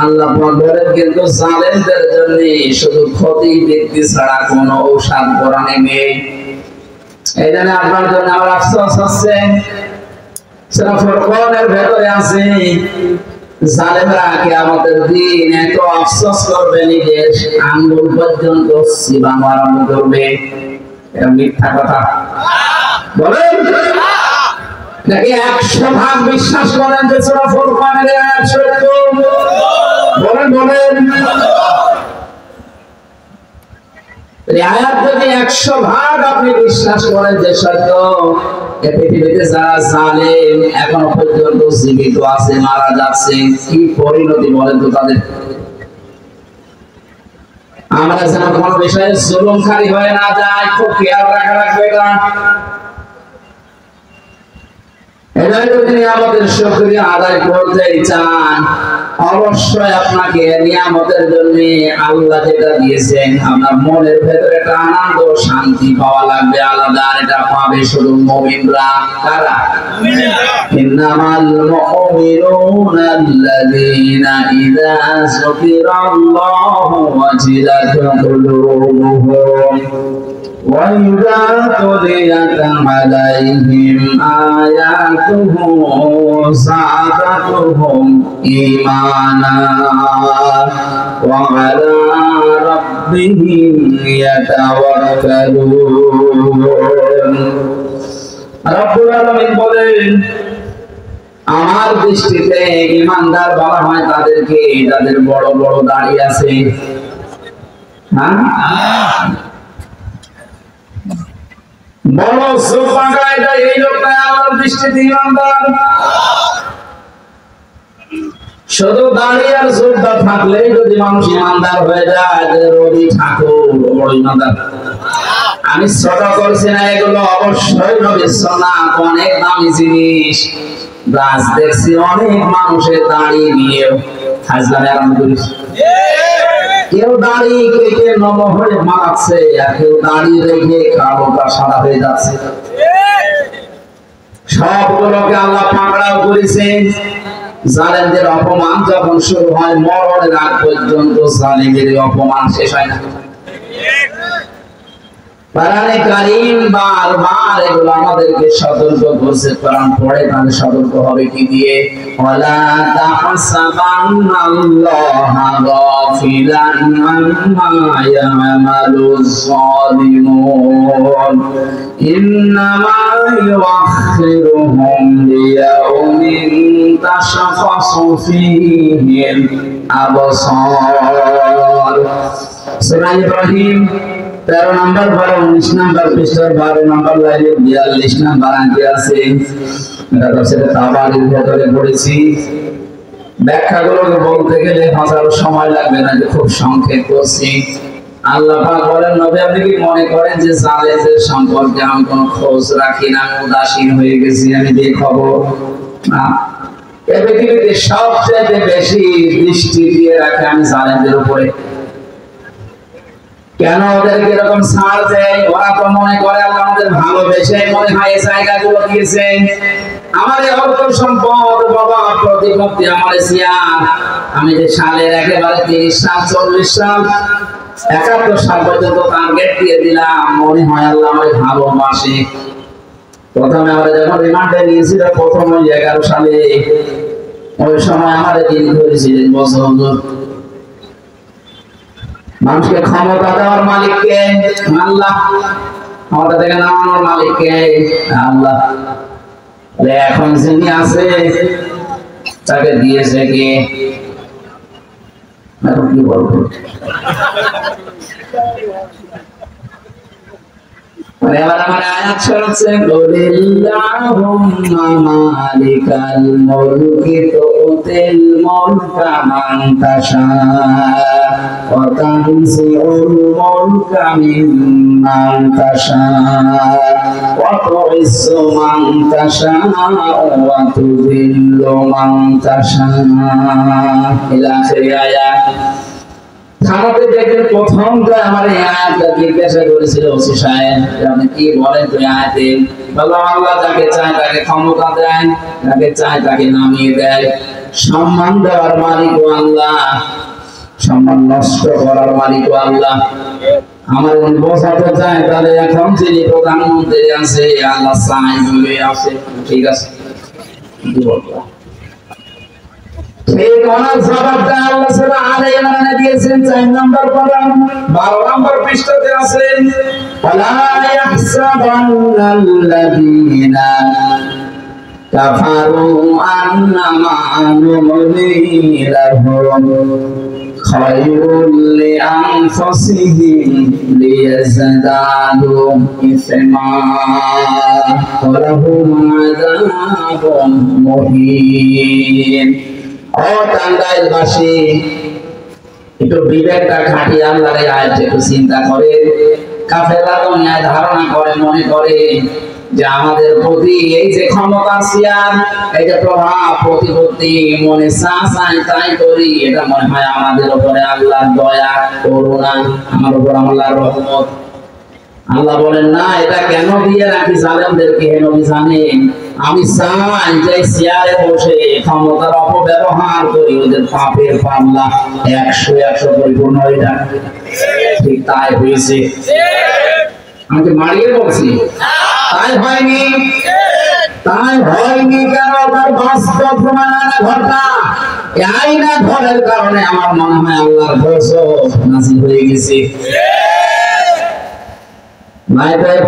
আল্লাহ বলেন কিন্তু জালেমদের জন্য শুধু ক্ষতি বৃদ্ধি ছাড়া কোনো ঔষধ কোরআনে নেই। এই জন্য আপনার জন্য আমার আফসোস হচ্ছে, সূরা ফুরকানের ভেতরে আছে জালেমরা কিয়ামতের দিন এত আফসোস করবে নিজের আঙ্গুল পর্যন্ত চিবানো আরম্ভ করবে। এটা মিথ্যা কথা বলেন নাকি 100% বিশ্বাস করেন যে সূরা ফুরকানের আয়াত সত্য? বলেন এই আয়াত যদি 100% আপনি বিশ্বাস করেন যে সত্য, এই পৃথিবীতে যারা জালেম এখনো পর্যন্ত জীবিত আছে, মারা যাচ্ছে, কি পরিণতি বলেন তো তাদের? আমরা যেন কোন বিষয়ে জুলুমকারী হয়ে না যায়, খুব খেয়াল রাখা লাগবে। এটা যদি নিয়ামতের শুকরিয়া আদায় করতে চান, অবশ্যই আপনাকে নিয়ামতের জন্য আল্লাহ যেটা দিয়েছেন আপনার মনের ভেতরে একটা আনন্দ শান্তি পাওয়া লাগবে আলাদা। আর এটা পাবে শুধু মুমিনরা। কারা? ইন্নামাল মুমিনুনা আল্লাযীনা ইযা যুকিরাল্লাহু ওয়াজিলাত কুলুবুহুম وَإِذَا تُلِيَتْ عَلَيْهِمْ آيَاتُهُ زَادَتْهُمْ إِيمَانًا وَعَلَى رَبِّهِمْ يَتَوَكَّلُونَ। রব্বুল আলামিন বলেন, আমার দৃষ্টিতে ঈমানদার বলা হয় তাদেরকে যাদের বড় বড় দাড়ি আছে। হ্যাঁ, বড় সুপাগায় যায় এই লোকটা আমার দৃষ্টিতে ঈমানদার। শুধু দাড়ি আর জুব্বা থাকলেই যদি মানুষ ঈমানদার হয়ে যায়, রবি ঠাকুর বড় ঈমানদার। আমি ছোট করছি না, এগুলো অবশ্যই নবীর সুন্নাত, অনেক দামি জিনিস। গাছ দেখছি অনেক মানুষের দাড়ি নিয়ে হাজলামে আরম্ভ করেছে। কেউ দাড়ি কেটে নরম হয়ে মারাচ্ছে, আর কেউ দাড়ি রেখে কালোটা সাদা হয়ে যাচ্ছে। সবগুলোকে আল্লাহ পাকড়াও করেছেন। জালেমদের অপমান যখন শুরু হয়, মরণের আগ পর্যন্ত জালেমের অপমান শেষ হয় না। কোরআনে কারীম বারবার এগুলো আমাদেরকে সতর্ক করছে। কোরআন পড়ে তাহলে সতর্ক হবে কি দিয়ে? ওয়ালা তাহসাবান্নাল্লাহা গাফিলান আম্মা ইয়ামালুজ যালিমুন ইন্নামা ইউআখিরুহুম লিয়াউমিন তাশখাসু ফীহিল আবসার। সূরা ইব্রাহিম 13 নম্বর 19 নম্বর পৃষ্ঠার 12 নম্বর লাইনে 42 নম্বর আয়াতে আছে। এটা তাফসীরে তাবারীর ভেতরে পড়েছি। ব্যাখ্যাগুলোকে বলতে গেলে হাজারো সময় লাগবে না, যে খুব সংক্ষেপ করছি। আল্লাহ পাক বলেন, নবী আপনি কি মনে করেন যে জালেমদের সম্পর্কে আমি কোনো খোঁজ রাখি না, আমি উদাসীন হয়ে গেছি, আমি বেখবর? না, এই পৃথিবীতে সবচেয়ে বেশি দৃষ্টি দিয়ে রাখে আমি জালেমদের উপরে। কেন ওদেরকে এরকম ছাড় দেয়? ওরা তো মনে করে আল্লাহ আমাদের ভালোবেসে মনে হয় এই জায়গাগুলো দিয়েছেন। আমার এই অর্থ সম্পদ, বাবা প্রতিপত্তি, আমার সিয়ার, আমি যে সালের একেবারে 30 সাল 40 সাল 71 সাল পর্যন্ত টার্গেট দিয়ে দিলাম, মনে হয় আল্লাহ আমাকে ভালোবাসে। প্রথমে আমরা যখন রিমান্ডে নিয়েছিল প্রথম 11 সালে, ওই সময় আমাদের তিনি ধরেছিলেন বছর। মানুষকে ক্ষমতা দেওয়ার মালিককে আল্লাহ, ক্ষমতা থেকে নামানোর মালিককে আল্লাহ। এখন যিনি আছে তাকে দিয়েছে কে? এখন কি বলবো? এবার আমার আয়াত শুনছে, কুলিল্লাহুম্মা মালিকাল মুলকি তুতিল মুলকা মান তাশা ওয়া তানজিউল মুলকা মিম্মান তাশা ওয়া তুইজ্জু মান তাশা ওয়া তুযিল্লু মান তাশা। ইলা আখির আয়াত। থানাতে দেখে প্রথম তো আমার এই আয়াতটা জিজ্ঞাসা করেছিল ওসি সাহেব, আপনি কি বলেন তুই আয়াতে? বললাম আল্লাহ যাকে চায় তাকে ক্ষমতা দেয়, যাকে চায় তাকে নামিয়ে দেয়। সম্মান দেওয়ার মালিকও আল্লাহ, সম্মান নষ্ট করার মালিকও আল্লাহ। আমার বোঝাতে চায় তাহলে এখন যিনি প্রধানমন্ত্রী আছে আল্লাহ চাই বলে আছে, ঠিক আছে কি বলবো? ঠিক ওনার জবাবটা আল্লাহ সূরা আলে ইমরানে দিয়েছেন 4 নম্বর পারা 12 নম্বর পৃষ্ঠাতে আছে, ওয়ালা ইয়াহসাবান্নাল্লাযীনা কাফারু আন্নামা নুমলি লাহুম খায়রুল লিআনফুসিহিম লিয়াজদাদু ইসমা ওয়া লাহুম আযাবুন মুহিন। ও টাঙ্গাইলবাসী, একটু বিবেকটা খাটিয়ে আল্লাহর এই আয়াতটা একটু চিন্তা করে। কাফেররা দুনিয়ায় ধারণা করে, মনে করে যে আমাদের প্রতি এই যে ক্ষমতা সিয়ার, এই যে প্রভাব প্রতিপত্তি, মনে চাই তাই করি, এটা মনে হয় আমাদের উপরে আল্লাহর দয়া করুণা, আমার উপর আল্লাহর রহমত। আল্লাহ বলেন না, এটা কেন দিয়ে রাখি জালেমদেরকে? নবী জানেন আমি চাই যে চেয়ারে বসে ক্ষমতার অপব্যবহার করি, ওদের পাপের পাল্লা 100 পরিপূর্ণ হয়ে যাক। ঠিক তাই হয়েছে। আমাকে মারিয়ে বলছি তাই হয়নি, তাই হয়নি কেন? তার বাস্তব প্রমাণ ঘটনা আইনা ঘরের কারণে আমার মনে হয় আল্লাহর গজব নাযিল হয়ে গেছে।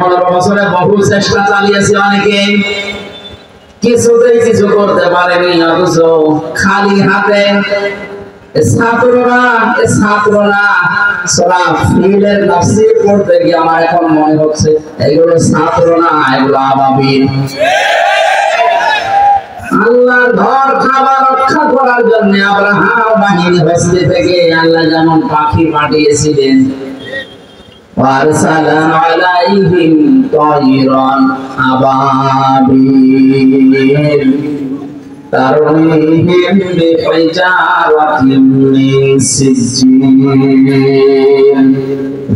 15 বছরে বহু চেষ্টা চালিয়েছে অনেকে, কিছুতেই কিছু করতে পারেনি, অথচ খালি হাতে ছাত্ররা সূরা ফিলের তাফসীর পড়তে গিয়ে আমার এখন মনে হচ্ছে এগুলো ছাত্র না, এগুলো আবাবিল। আল্লাহর ঘর খাবার রক্ষা করার জন্য আব্রাহাম বাহিনী হস্তে থেকে আল্লাহ যেমন পাখি পাঠিয়েছিলেন, وَأَرْسَلَ عَلَيْهِمْ طَيْرًا أَبَابِيلَ تَرْمِيهِمْ بِحِجَارَةٍ مِّن سِجِّيلٍ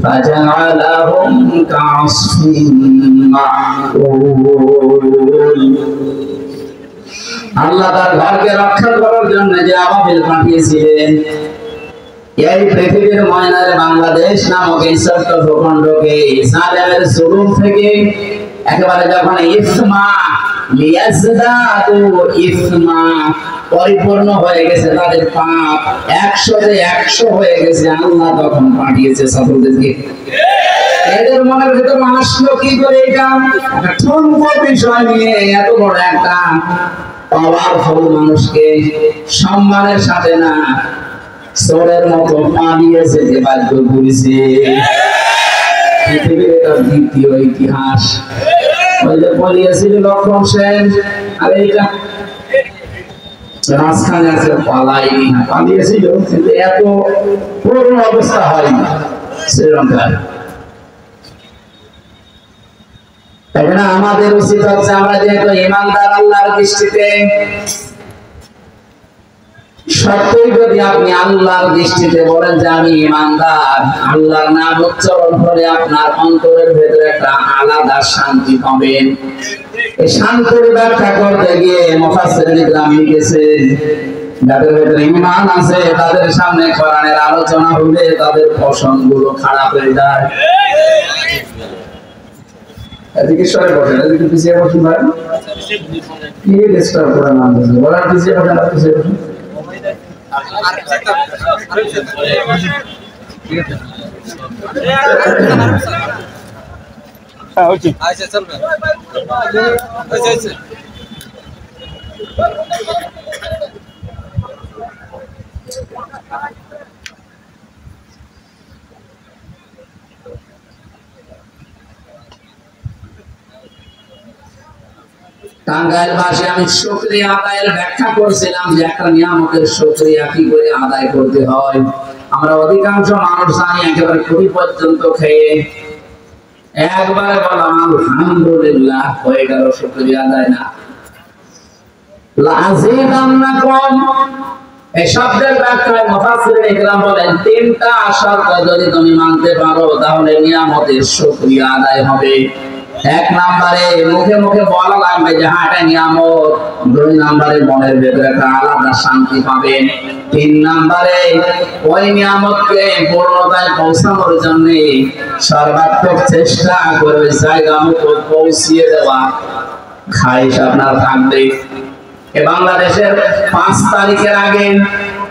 فَجَعَلَهُمْ كَعَصْفٍ مَّأْكُولٍ। আল্লাহ তার ঘরকে রক্ষা করার জন্য যে আবাবিল পাঠিয়েছিলেন, এই পৃথিবীর ময়নারে বাংলাদেশ নামক এই ছোট্ট ভূখণ্ডকে জালেমের জুলুম থেকে একেবারে যখন ইসমা লিয়াজদাদু ইসমা পরিপূর্ণ হয়ে গেছে, তাদের পাপ 100 হয়ে গেছে, আল্লাহ তখন পাঠিয়েছে ছাত্রদেরকে। এদের মনের ভিতর আসলো কি করে? এটা একটা ঠুনকো বিষয় নিয়ে এত বড় একটা পাওয়ারফুল মানুষকে সম্মানের সাথে না চোরের মতো পালিয়ে যেতে বাধ্য করেছে। পৃথিবীর এটা দ্বিতীয় ইতিহাস। ওই যে পালিয়েছিল লক্ষণ সেন, আর এইটা রাজখানে আছে পালাইনি, পালিয়েছিল কিন্তু এত পুরনো অবস্থা হয়নি শ্রীলঙ্কায়। এখানে আমাদের উচিত হচ্ছে, আমরা যেহেতু ইমানদার আল্লাহর দৃষ্টিতে, সত্যই যদি আপনি আল্লাহর দৃষ্টিতে বলেন যে আমি ইমানদার, আল্লাহর নাম উচ্চারণ করে আপনার অন্তরের ভেতরে একটা আলাদা শান্তি পাবেন। এই শান্তির ব্যাখ্যা করতে গিয়ে মুফাসসিরিন ইকরাম লিখেছেন, যাদের ভেতরে ঈমান আছে তাদের সামনে কোরআনের আলোচনা হলে তাদের পছন্দগুলো খারাপ হয়ে যায়। এদিকে সরে বসেন, এদিকে পিছিয়ে বসুন ভাই, কি ডিস্টার্ব করে না বলা, পিছিয়ে বসেন, পিছিয়ে বসুন। আচ্ছা চলবে, টাঙ্গাইল ভাষায় আমি শুকরিয়া আদায়ের ব্যাখ্যা করছিলাম যে একটা নিয়ামতের শুকরিয়া কি করে আদায় করতে হয়। আমরা অধিকাংশ মানুষ জানি একেবারে খুবই পর্যন্ত খেয়ে একবারে বললাম আলহামদুলিল্লাহ হয়ে গেল, শুকরিয়া আদায় না। লাযিদান্নাকুম, এই শব্দের ব্যাখ্যায় মুফাসসিরিন ইকরাম বলেন তিনটা শর্ত যদি তুমি মানতে পারো তাহলে নিয়ামতের শুকরিয়া আদায় হবে। এক নম্বরে মুখে মুখে বলা লাগবে যে হ্যাঁ এটা নিয়ামত, দুই নম্বরে মনের ভেতরে একটা আলাদা শান্তি পাবেন, তিন নম্বরে ওই নিয়ামতকে পূর্ণতায় পৌঁছানোর জন্য সর্বাত্মক চেষ্টা করবে জায়গা মতো পৌঁছিয়ে দেওয়া খাইশ আপনার থাকবে। বাংলাদেশের 5 তারিখের আগে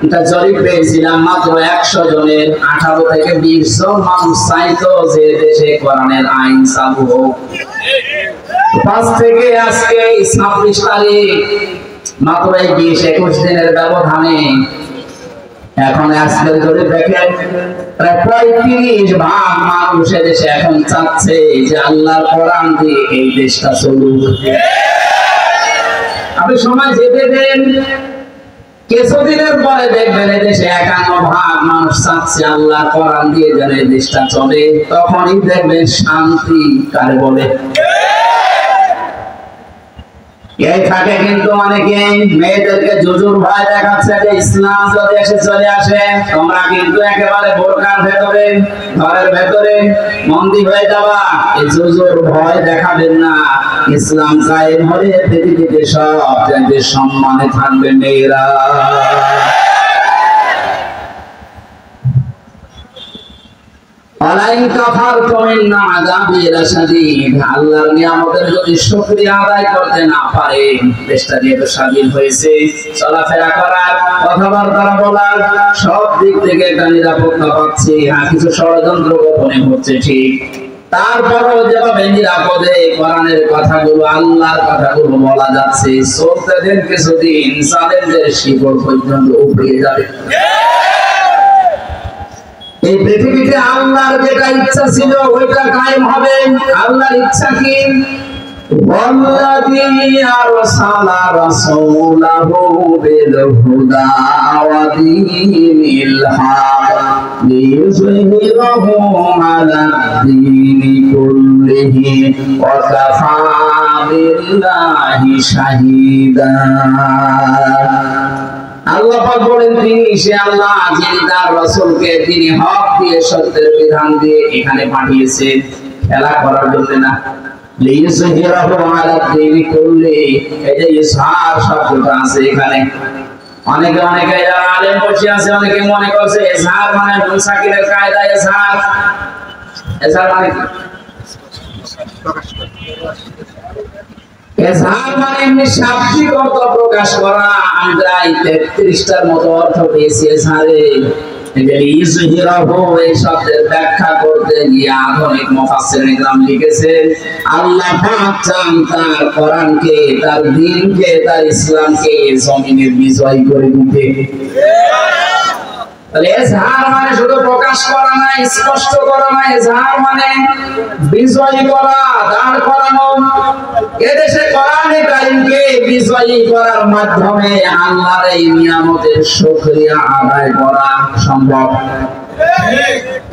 এটা জরিপ পেয়েছিলাম, মাত্র 100 জনের 18 থেকে 20 জন মানুষ চাইতো যে দেশে কোরআনের আইন চালু হোক। 5 থেকে আজকে 26 তারিখ, মাত্র এই 20-21 দিনের ব্যবধানে এখন আজকের জরিপ দেখেন প্রায় 35% মানুষ দেশে এখন চাচ্ছে যে আল্লাহর কোরআন দিয়ে এই দেশটা চলুক। আপনি সময় যেতে দেন, কিছুদিনের পরে দেখবেন এই দেশে 51% মানুষ চাচ্ছে আল্লাহ কোরআন দিয়ে যেন এই দেশটা চলে, তখনই দেখবেন শান্তি কারে বলে। এই থাকে কিন্তু অনেকে মেয়েদেরকে জুজুর ভয় দেখাচ্ছে যে ইসলাম যদি এসে চলে আসে তোমরা কিন্তু একেবারে বোরকার ভেতরে ঘরের ভেতরে বন্দী হয়ে যাবা। এই জুজুর ভয় দেখাবেন না, ইসলাম কায়েম হলে পৃথিবীতে সব জায়গায় সম্মানে থাকবে মেয়েরা। আল্লাহর নিয়ামতের যদি শুকরিয়া আদায় করতে না পারে, দেশটা যেহেতু স্বাধীন হয়েছে, চলাফেরা করার কথাবার্তা বলার সব দিক থেকে একটা নিরাপত্তা পাচ্ছে। হ্যাঁ, কিছু ষড়যন্ত্র গোপনে হচ্ছে ঠিক, তারপরেও যেভাবে নিরাপদে কোরআনের কথাগুলো আল্লাহর কথাগুলো বলা যাচ্ছে, চলতে দেন কিছুদিন, চ্যালেঞ্জের শিকড় পর্যন্ত উপড়িয়ে যাবে। এই পৃথিবীতে আল্লাহর যেটা ইচ্ছা ছিল ওইটা কায়েম হবে। আল্লাহর ইচ্ছা কি? ওয়াল্লাযী আরসালা রাসূলাহু বিল হুদা ওয়া দীনিল হক লিইয়ুযহিরাহু আলাদ দীনি কুল্লিহি ওয়া কাফা বিল্লাহি শাহীদা। আল্লাহ পাক বলেন তিনি সে আল্লাহ যিনি তার রাসূলকে তিনি হক দিয়ে সত্যের বিধান দিয়ে এখানে পাঠিয়েছেন, খেলা করার জন্য না। লিইয়ুযহিরাহু আলা দীনি কুল্লি, এই যে ইসহার শব্দটা আছে এখানে, অনেকে যারা আলেম বসে আছে অনেকে মনে করছে ইসহার মানে মুসাকিলের কায়দা। ইসহার মানে কি? এজহার মানে এমনি শাব্দিক অর্থ প্রকাশ করা। আমরা 33টার মতো অর্থ পেয়েছি এজহারে। এই শব্দের ব্যাখ্যা করতে গিয়ে আধুনিক মুফাসসিরিন ইকরাম লিখেছেন আল্লাহ পাক চান তার কোরআনকে, তার দ্বীনকে, তার ইসলামকে জমিনে বিজয় করে দিতে। এজহার মানে শুধু প্রকাশ করা না, স্পষ্ট করা না, এজহার মানে বিজয়ী করা, দাঁড় করানো। এদেশে কোরআনে কারীমকে বিজয়ী করার মাধ্যমে আল্লাহর এই নিয়ামতের শুকরিয়া আদায় করা সম্ভব।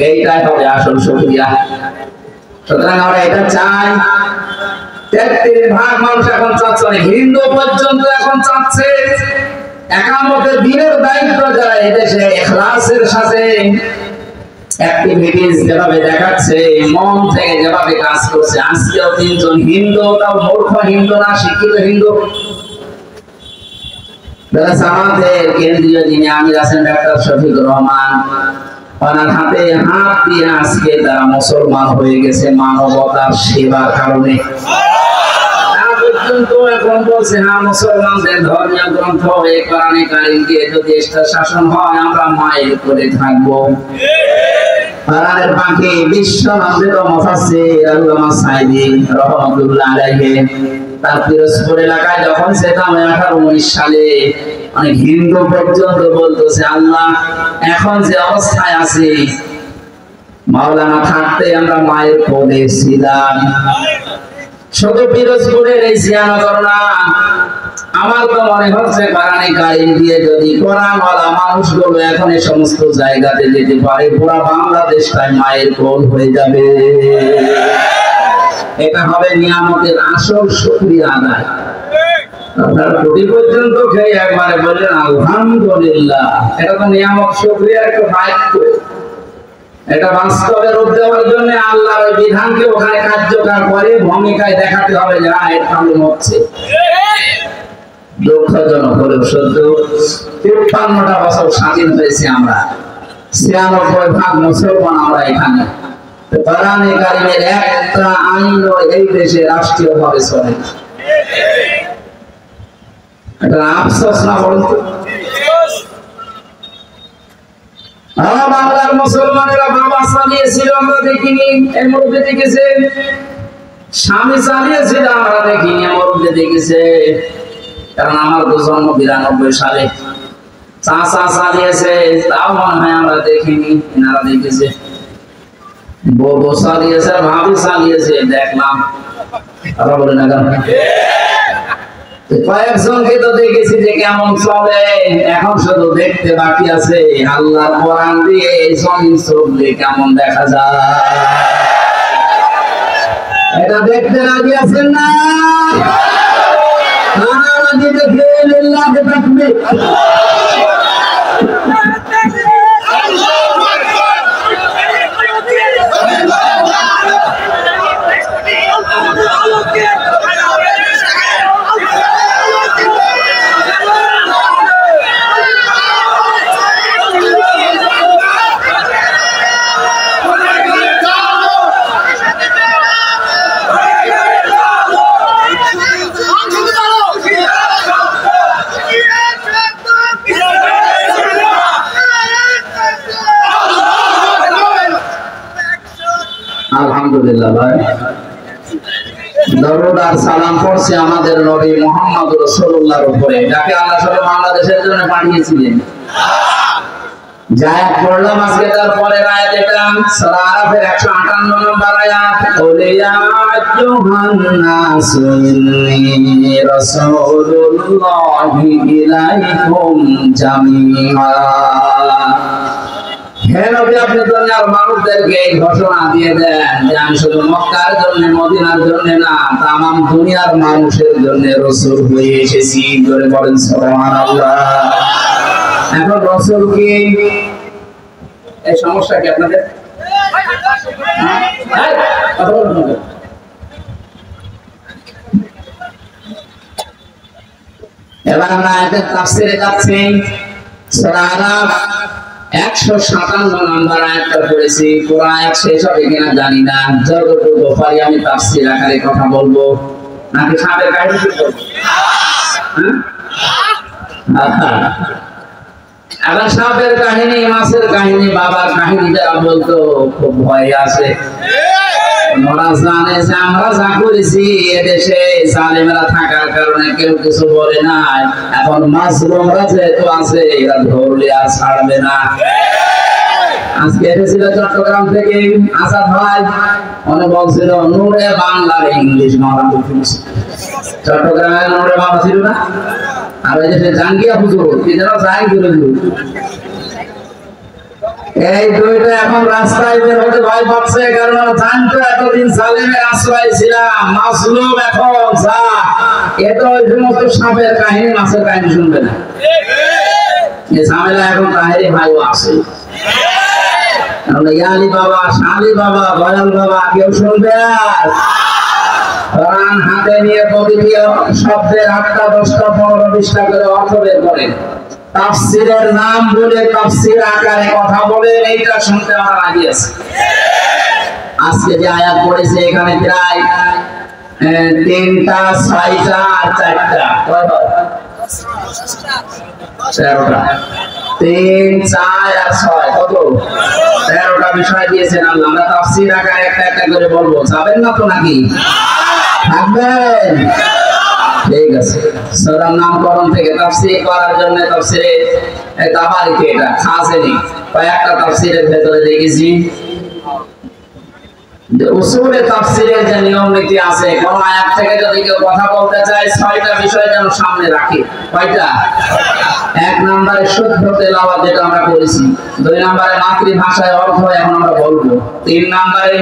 এইটাই হবে আসল শুকরিয়া। সুতরাং আমরা এটা চাই। 33% মানুষ এখন চাচ্ছে, হিন্দু পর্যন্ত এখন চাচ্ছে একামতের দিনের দায়িত্ব যারা এদেশে ইখলাসের সাথে অ্যাক্টিভিটিস যেভাবে দেখাচ্ছে, মন থেকে যেভাবে কাজ করছে। আজকেও 3 জন হিন্দু, তাও মূর্খ হিন্দু না, শিক্ষিত হিন্দু, যারা জামাতের কেন্দ্রীয় যিনি আমির আছেন ডাক্তার শফিকুর রহমান, ওনার হাতে হাত দিয়ে আজকে তারা মুসলমান হয়ে গেছে মানবতার সেবার কারণে। এখন বলছে হ্যাঁ মুসলমানদের ধর্মীয় গ্রন্থ এই কোরআনে কারীম দিয়ে যদি দেশটা শাসন হয় আমরা মায়ের করে থাকবো। কোরআনের বাকি বিশ্বনন্দিত মুফাসসির আল্লামা সাঈদী রাহমাতুল্লাহ আলাইহি তার পিরোজপুর এলাকায় যখন যেতাম 18-19 সালে, অনেক হিন্দু পর্যন্ত বলতেছে আল্লাহ এখন যে অবস্থায় আছি মাওলানা থাকতে আমরা মায়ের কোলে ছিলাম। শুধু পিরোজপুরের এই জিয়ানগর না, আমার তো মনে হচ্ছে কোরআনে কারীম দিয়ে যদি কোরআনওয়ালা মানুষগুলো এখন এই সমস্ত জায়গাতে যেতে পারে, পুরো বাংলাদেশটাই মায়ের কোল হয়ে যাবে। এটা হবে নিয়ামতের আসল শুকরিয়া আদায়। আপনার কোটি পর্যন্ত খেয়ে একবারে বললেন আলহামদুলিল্লাহ। এটা তো নিয়ামত শুকরিয়ার একটা বাক্য। এটা বাস্তবে রূপ দেওয়ার জন্য আল্লাহর ওই বিধানকে ওখানে কার্যকর করে ভূমিকায় দেখাতে হবে যে হ্যাঁ এটা পালন হচ্ছে। দুঃখজনক হলেও সত্য, 53টা বছর স্বাধীন হয়েছে আমরা, 96% মুসলমান আমরা এখানে। কোরআনে কারিমের একটা আইনও এই দেশে রাষ্ট্রীয়ভাবে চলে না। এটা আফসোস না বলতো? বাংলার মুসলমানেরা বাবা চালিয়েছিল আমরা দেখিনি, এই মুরব্বী দেখেছে। স্বামী চালিয়েছিল আমরা দেখিনি, মুরব্বী দেখেছে। কারণ আমার তো জন্ম 92 সালে। চাচা চালিয়েছে, তাও মনে হয় আমরা দেখিনি, এনারা দেখেছে। বউ চালিয়েছে, ভাবি চালিয়েছে, দেখলাম। আবার বলে না কেন? কয়েকজনকে তো দেখেছি যে কেমন চলে, এখন শুধু দেখতে বাকি আছে আল্লাহর কোরআন দিয়ে জমিন চললে কেমন দেখা যায়। এটা দেখতে রাজি আছেন না? রাজি দেখে লিল্লাহি তাকবীর। আলহামদুলিল্লাহ ভাই, দরুদ আর সালাম পড়ছে আমাদের নবী মুহাম্মদ রাসূলুল্লাহর উপরে, যাকে আল্লাহ সারা বাংলাদেশের জন্য পাঠিয়েছিলেন। যাই পড়লাম আজকে তার পরের আয়াত, এটা সূরা আরাফের 158 নম্বর আয়াত। ওলিয়া আইয়ুহান নাসু ইন্নী রাসূলুল্লাহি ইলাইকুম জামিআ। হে নবী, আপনি দুনিয়ার মানুষদেরকে এই ঘোষণা দিয়ে দেন যে আমি শুধু মক্কার জন্য, মদিনার জন্য না, তামাম দুনিয়ার মানুষের জন্য রাসূল হয়ে এসেছি। জোরে বলেন সুবহানাল্লাহ। এখন রাসূল কি এই সমস্যা কি আপনাদের? এবার আমরা আয়াতের তাফসীরে যাচ্ছি। সূরা আরাফ 157 নম্বর আয়াতটা পড়েছি। পুরো আয়াত শেষ হবে কিনা জানি না, যতটুকু পারি আমি তাফসীর আকারে কথা বলবো, নাকি সাপের কাহিনী বলবো? এখন সাপের কাহিনী, মাছের কাহিনী, বাবার কাহিনী যারা বলতো খুব ভয় আছে। ওরা জানে যে আমরা যা করেছি এদেশে জালেমেরা থাকার কারণে কেউ কিছু বলে নাই। এখন মাজলুমরা যেহেতু আছে, এরা ধরলে আর ছাড়বে না। আজকে এসেছিল চট্টগ্রাম থেকে আসাদ ভাই, উনি বলছিল নূরে বাংলার ইংলিশ মারা বলছিল। চট্টগ্রামে নূরে বাংলা ছিল না? আর ওই যে জাঙ্গিয়া হুজুর, কি যেন জাহাঙ্গীর হুজুর, এই দুইটা এখন রাস্তায় বের হতে ভয় পাচ্ছে। কারণ জানতো এতদিন জালেমের আশ্রয় ছিলাম, মাজলুম এখন যা, এটা ওই সমস্ত সাপের কাহিনী, মাছের কাহিনী শুনবে না। এই ঝামেলা এখন তাহেরি ভাইও আছে। ইয়ালি বাবা, শালি বাবা, বয়াল বাবা কেউ শুনবে আর? কোরআন হাতে নিয়ে প্রতিটি শব্দের 8টা 10টা 15 20টা করে অর্থ বের করেন, তাফসীরের নাম বলে তাফসীর আকারে কথা বলেন, এইটা শুনতে আমরা রাজি আছি। আজকে যে আয়াত পড়েছে এখানে প্রায় 3টা 6টা আর 4টা, কয়বার? 13টা। 3 4 আর 6 কত? 13টা বিষয় দিয়েছেন আল্লাহ। আমরা তাফসীর আকারে একটা একটা করে বলবো, যাবেন না তো নাকি? থাকবেন? ঠিক আছে। সূরার নামকরণ থেকে তাফসীর করার জন্য তাফসীরে তাবারিতে এটা খাসেনি কয়েকটা তাফসীরের ভেতরে দেখেছি যে উসুলে তাফসীরের যে নিয়ম নীতি আছে, কোন আয়াত থেকে যদি কেউ কথা বলতে চায় 6টা বিষয় যেন সামনে রাখে। কয়টা? 1 নম্বরে শুদ্ধ তেলাওয়াত, যেটা আমরা করেছি। 2 নম্বরে মাতৃভাষায় অর্থ, এখন আমরা বলবো। 3 নম্বরে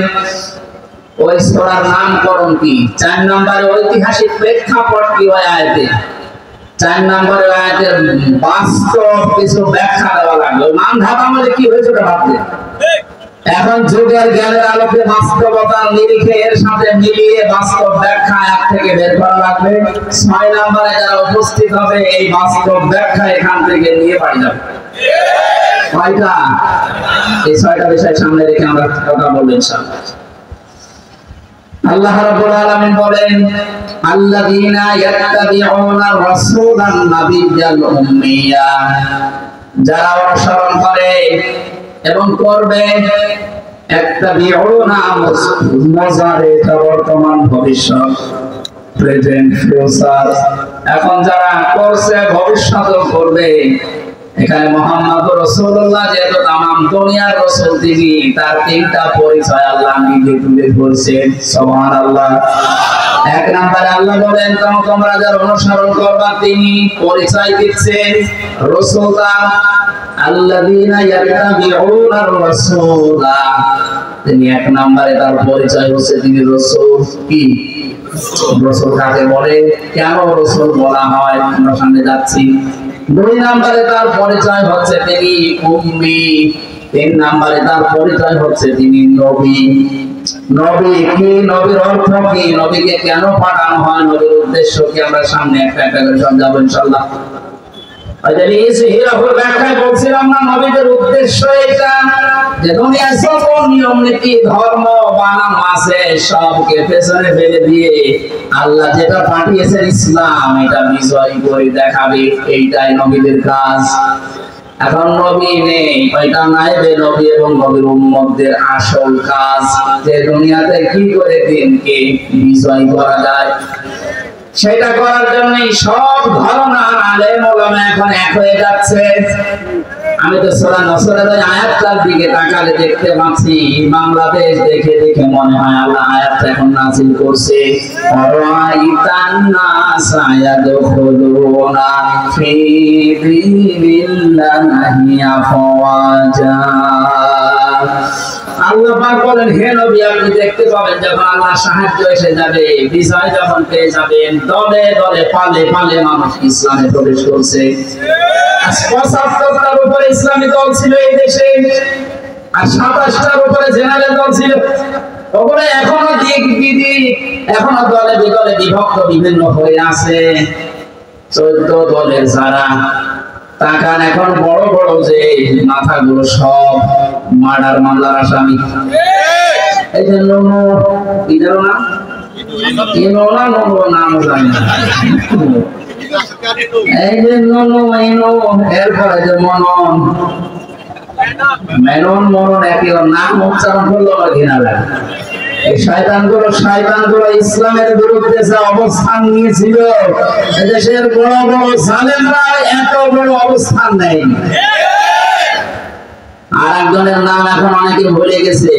ওই সূরার নামকরণ কি। 4 নম্বরে ঐতিহাসিক প্রেক্ষাপট কি হয় আয়াতে। 4 নম্বরে আয়াতের বাস্তব কিছু ব্যাখ্যা দেওয়া লাগলো। মান ধাবা মানে কি হয়েছে ওটা ভাবলেন। এখন যুগের জ্ঞানের আলোকে বাস্তবতার নিরিখে এর সাথে মিলিয়ে বাস্তব ব্যাখ্যা আয়াত থেকে বের করা লাগবে। 6 নম্বরে যারা উপস্থিত হবে এই বাস্তব ব্যাখ্যা এখান থেকে নিয়ে পাই যাবে। কয়টা? এই 6টা বিষয় সামনে রেখে আমরা কথা বলবো ইনশাআল্লাহ। আল্লাহ রাব্বুল আলামিন বলেন, আল্লাযীনা ইয়াত্তাবিউনা রাসূলান নাবিয়্যাল উম্মিয়া, যারা অনুসরণ করে এবং করবে। ইয়াত্তাবিউনা মুজারে বর্তমান ভবিষ্যৎ, প্রেজেন্ট ফিউচার। এখন যারা করছে ভবিষ্যৎও করবে। এখানে মুহাম্মদুর রাসূলুল্লাহ যেহেতু তামাম দুনিয়ার রাসূল, তিনি তার 3টা পরিচয় আল্লাহ নিজে তুলে ধরছেন। সুবহানাল্লাহ। 1 নম্বরে আল্লাহ বলেন, তোমরা যারা অনুসরণ করবা তিনি পরিচয় দিচ্ছেন রাসূলরা। আল্লাযীনা ইয়াত্তাবিউনা রাসূলা, তিনি 1 নম্বরে তার পরিচয় হচ্ছে তিনি রাসূল। কি রাসূল কাকে বলে, কেন রাসূল বলা হয়, আমরা সামনে যাচ্ছি। 2 নম্বরে তার পরিচয় হচ্ছে তিনি উম্মি। 3 নম্বরে তার পরিচয় হচ্ছে তিনি নবী। নবী কি, নবীর অর্থ কি, নবীকে কেন পাঠানো হয়, নবীর উদ্দেশ্য কি, আমরা সামনে একটা একটা করে সমঝাবো ইনশাআল্লাহ। ব্যাখ্যায় বলছিলাম না, নবীদের উদ্দেশ্য এটা যে দুনিয়ার সকল নিয়ম নীতি ধর্ম বানানো আছে সবকে পেছনে ফেলে দিয়ে আল্লাহ যেটা পাঠিয়েছেন ইসলাম, এটা বিজয় করে দেখাবে। এইটাই নবীদের কাজ। এখন নবী নেই, ওইটা নাইবে নবী এবং নবীর উম্মতদের আসল কাজ যে দুনিয়াতে কি করে দিনকে বিজয় করা যায়, সেটা করার জন্যই সব ধারণার আলেম ওলামা এখন এক হয়ে যাচ্ছে। আমি তো সূরা নসরের আয়াতটার দিকে তাকালে দেখতে পাচ্ছি বাংলাদেশ দেখে দেখে মনে হয় আল্লাহ আয়াতটা এখন নাযিল করছে। ওয়াইতান নাসা ইয়াদখুলুনা ফি দীনিল্লাহি আফওয়াজা। আল্লাহ পাক বলেন, হে নবী আপনি দেখতে পাবেন যখন আল্লাহর সাহায্য এসে যাবে, বিজয় যখন পেয়ে যাবেন, দলে দলে পালে পালে মানুষ ইসলামে প্রবেশ করছে। 75টার উপরে ইসলামী দল ছিল এই দেশে, আর 27টার উপরে জেনারেল দল ছিল। ওগুলো এখনো দিক বিদিক, এখনো দলে বিদলে বিভক্ত বিভিন্ন হয়ে আছে। 14 দলের যারা তাকান এখন বড় বড় যে মাথাগুলো সব মার্ডার মামলার আসামি। এই যে নুনু কি জানো না, নাম জানি না। এই যে নুনু ইনু, এরপরে যে মনন মেনন মনন, একই নাম উচ্চারণ করলো আমার ঘৃণা লাগে। এই শয়তানগুলো ইসলামের বিরুদ্ধে যে অবস্থান নিয়েছিল, দেশের বড় বড় জালেমরা এত বড় অবস্থান নেই। আর একজনের নাম এখন অনেকে ভুলে গেছে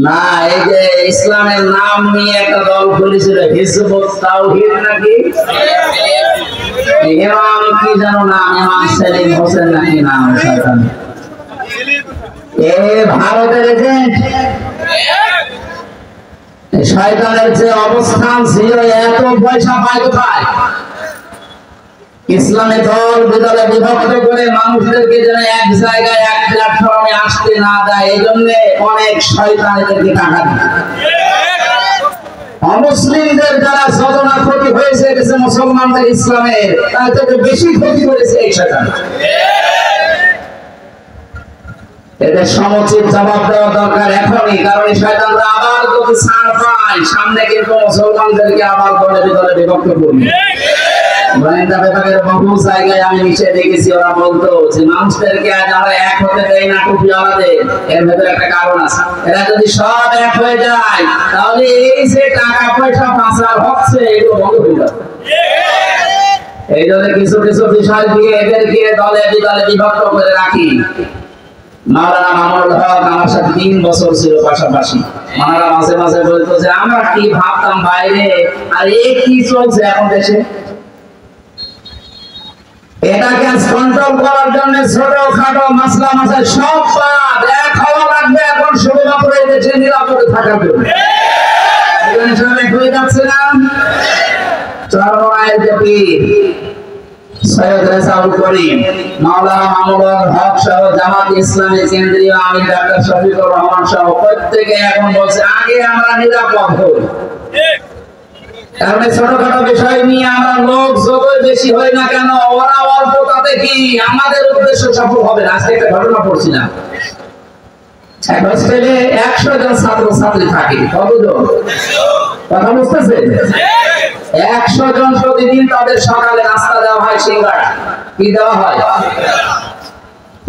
না, এই যে ইসলামের নাম নিয়ে একটা দল খুলেছিল হিজবুত তাওহীদ নাকি, ইমাম কি জানো নাম, ইমাম সেলিম হোসেন নাকি নাম, শয়তান এ ভারতের এজেন্ট। শয়তানের যে অবস্থান ছিল, এত পয়সা পায় কোথায়? ইসলামী দল বিদলে বিভক্ত করে মানুষদেরকে যেন এক জায়গায় এক প্ল্যাটফর্মে আসতে না দেয়, এই জন্য অনেক শয়তান এদেরকে টাকা দেয়। অমুসলিমদের যারা যতটা ক্ষতি হয়েছে গেছে মুসলমানদের ইসলামের, তার থেকে বেশি ক্ষতি করেছে এই শয়তান। এদের সমুচিত জবাব দেওয়া দরকার এখনই, কারণ এই শয়তানরা আবার যদি ছাড় পায় সামনে কিন্তু মুসলমানদেরকে আবার দলে বিদলে বিভক্ত করবে। গোয়েন্দা বিভাগের বহু জায়গায় আমি মিশে দেখেছি, ওরা বলতো যে মানুষদেরকে আজ আমরা এক হতে দেই না টুপিওয়ালাদের, এর ভেতরে একটা কারণ আছে। এরা যদি সব এক হয়ে যায় তাহলে এই যে টাকা পয়সা পাচার হচ্ছে এগুলো বন্ধ হয়ে যাবে। এই জন্য কিছু কিছু বিষয় দিয়ে এদেরকে দলে বিদলে বিভক্ত করে রাখি। মাওলানা মামুনুল হক আমার সাথে 3 বছর ছিল পাশাপাশি। ওনারা মাঝে মাঝে বলতো যে আমরা কি ভাবতাম বাইরে, আর এই কি চলছে এখন দেশে। এটাকে কন্ট্রোল করার জন্য ছোটখাটো মাসলা মাসায় সব বাদ এক হওয়া লাগবে এখন শুধুমাত্র এই দেশে নিরাপদে থাকার জন্য। এখানে সব এক হয়ে যাচ্ছে না। চরমনায়ের যে আলমগীর, সৈয়দ রেজাউল করিম, মাওলানা মামুনুল হক সহ জামাত ইসলামী কেন্দ্রীয় আমির ডাক্তার শফিকুর রহমান সহ প্রত্যেকে এখন বলছে আগে আমরা নিরাপদ হই। কারণ ছোটখাটো বিষয় নিয়ে আমরা লোক যতই বেশি হয় না কেন, ওরা অল্প, তাতে কি আমাদের উদ্দেশ্য সফল হবে না। আজকে একটা ঘটনা পড়ছিলাম, এক হোস্টেলে 100 জন ছাত্র ছাত্রী থাকে। কতজন? কথা বুঝতেছেন? 100 জন প্রতিদিন তাদের সকালে নাস্তা দেওয়া হয় সিঙ্গাড়া। কি দেওয়া হয়?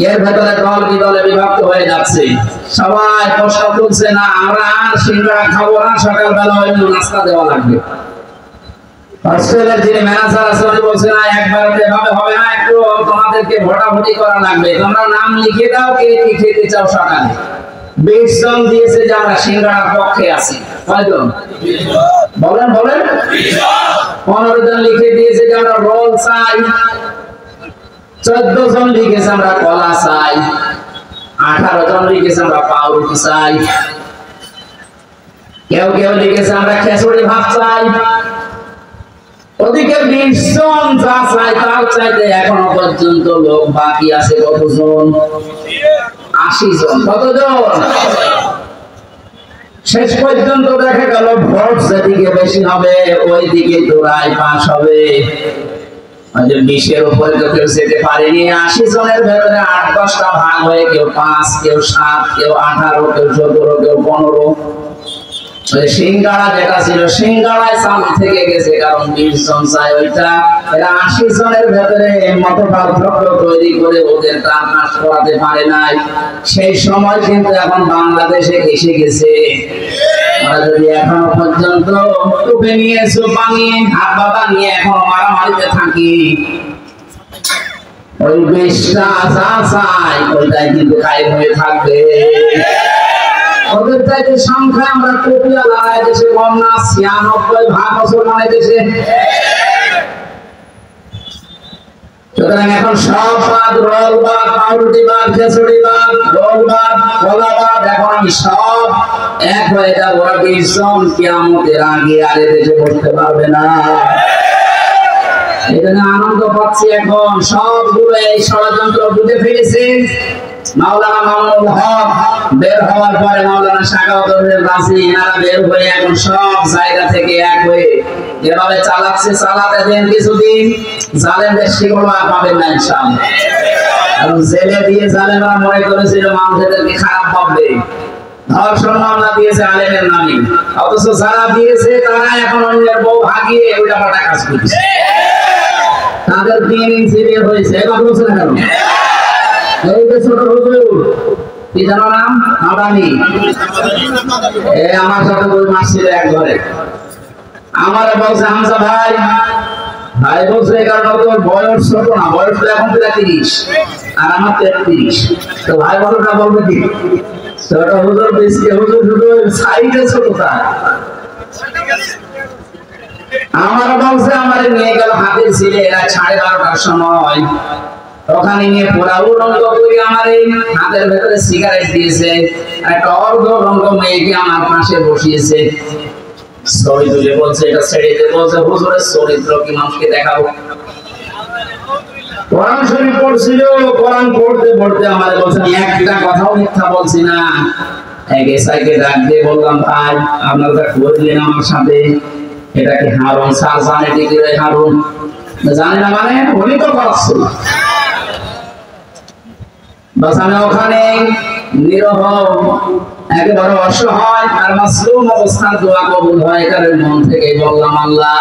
এর ভেতরে দল বিদলে বিভক্ত হয়ে যাচ্ছে। সবাই প্রশ্ন তুলছে, না আমরা আর সিঙ্গাড়া খাবো না, সকালবেলা ওই নাস্তা দেওয়া লাগবে। হোস্টেলের যিনি ম্যানেজার আছে উনি বলছে, না একবার এভাবে হবে না, একটু তোমাদেরকে ভোটাভুটি করা লাগবে, তোমরা নাম লিখে দাও কে কি খেতে চাও সকালে। 20 জন দিয়েছে যে আমরা সিঙ্গাড়ার পক্ষে আছি। কয়জন? বলেন বলেন। 15 জন লিখে দিয়েছে যে আমরা রোল চাই। 14 জন লিখেছে আমরা কলা চাই। 18 জন লিখেছে আমরা পাউরুটি চাই। কেউ কেউ লিখেছে আমরা খিচুড়ি ভাত চাই। ওদিকে 20 জন যা চাই তার চাইতে এখনো পর্যন্ত লোক বাকি আছে কতজন? 80 জন। কতজন? শেষ পর্যন্ত দেখা গেল ভোট যেদিকে বেশি হবে ওই দিকে দৌড়ায় পাস হবে। 20-এর উপরে তো কেউ যেতে পারেনি। 80 জনের ভেতরে 8-10টা ভাগ হয়ে কেউ 5, কেউ 7, কেউ 18, কেউ 17, কেউ 15। সিঙ্গাড়া যেটা ছিল সিঙ্গাড়ায় চালু থেকে গেছে, কারণ 20 জন চাই ওইটা। এরা 80 জনের ভেতরে মত পার্থক্য তৈরি করে ওদের তার নাশ করাতে পারে নাই। সেই সময় কিন্তু এখন বাংলাদেশে এসে গেছে। আমরা যদি এখনো পর্যন্ত টুপে নিয়ে সোপা নিয়ে হাত বাবা নিয়ে এখন মারামারিতে থাকি, ওই 20টা যা চাই ওইটাই কিন্তু কায়েম হয়ে থাকবে। ওদের চাইতে সংখ্যা আমরা কপিয়ালা দেশে কম না, 96% মুসলমানের দেশে। সুতরাং এখন সব বাদ, রোল বাদ, পাউরুটি বাদ, খিচুড়ি বাদ, রোল বাদ, কলা বাদ, এখন আমি সব এক হয়ে যাব। ওরা 20 জন কিয়ামতের আগে আর এদেশে বসতে পারবে না। এখানে আনন্দ পাচ্ছি এখন। সবগুলো এই ষড়যন্ত্র বুঝে ফেলেছে। মাওলানা মামুনুল হক বের হওয়ার পরে মাওলানা শাকাওয়াতুর রাজি এনারা বের হয়ে এখন সব জায়গা থেকে এক হয়ে যেভাবে চালাচ্ছে, চালাতে দেন কিছুদিন, জালেমদের শিকড় পাবেন না ইনশাআল্লাহ। কারণ জেলে দিয়ে জালেমরা মনে করেছিল মানুষদেরকে খারাপ ভাববে। ধর্ষণ মামলা দিয়েছে আলেমের নামে, অথচ যারা দিয়েছে তারা এখন অন্যের বউ ভাগিয়ে উল্টাপাল্টা কাজ করছে। তাদের 3 ইঞ্চি বের হয়েছে। এবার বলছে না কেন? এই যে ছোট হুজুর কি জানো নাম? আদানি। আমার সাথে ওই মাসির এক ঘরে আমারে বলছে, হামজা ভাই ভাই বলছে, কারণ তোর বয়স ছোট না, বয়স তো এখন 30 আর আমার 33। তো ভাই বলটা বলবে কি? ছোট হুজুর বেশি হুজুর শুধু সাইডে ছোট তার। আমার বলছে আমারে নিয়ে গেল হাতের ছিলে এরা 12:30টার সময়, ওখানে নিয়ে পোড়া উলঙ্গ করে আমার এই হাতের ভেতরে সিগারেট দিয়েছে। একটা অর্ধ রঙ্গ মেয়েকে আমার পাশে বসিয়েছে। ছবি তুলে বলছে এটা ছেড়ে দিতে, বলছে হুজুরের চরিত্র কি মানুষকে দেখাবো। কোরআন শরীফ পড়ছিল, কোরআন পড়তে পড়তে আমার বলছে একটা কথাও মিথ্যা বলছি না। এক এসআইকে ডাক দিয়ে বললাম, ভাই আপনারা যা করলেন আমার সাথে, এটা কি হারুন স্যার জানে? ঠিক হারুন জানে না মানে উনি তো করাচ্ছে। বাস আমি ওখানে নিরহ একেবারে অসহায় আর মাসলুম অবস্থার দোয়া কবুল হয়, কারণ মন থেকে বললাম, আল্লাহ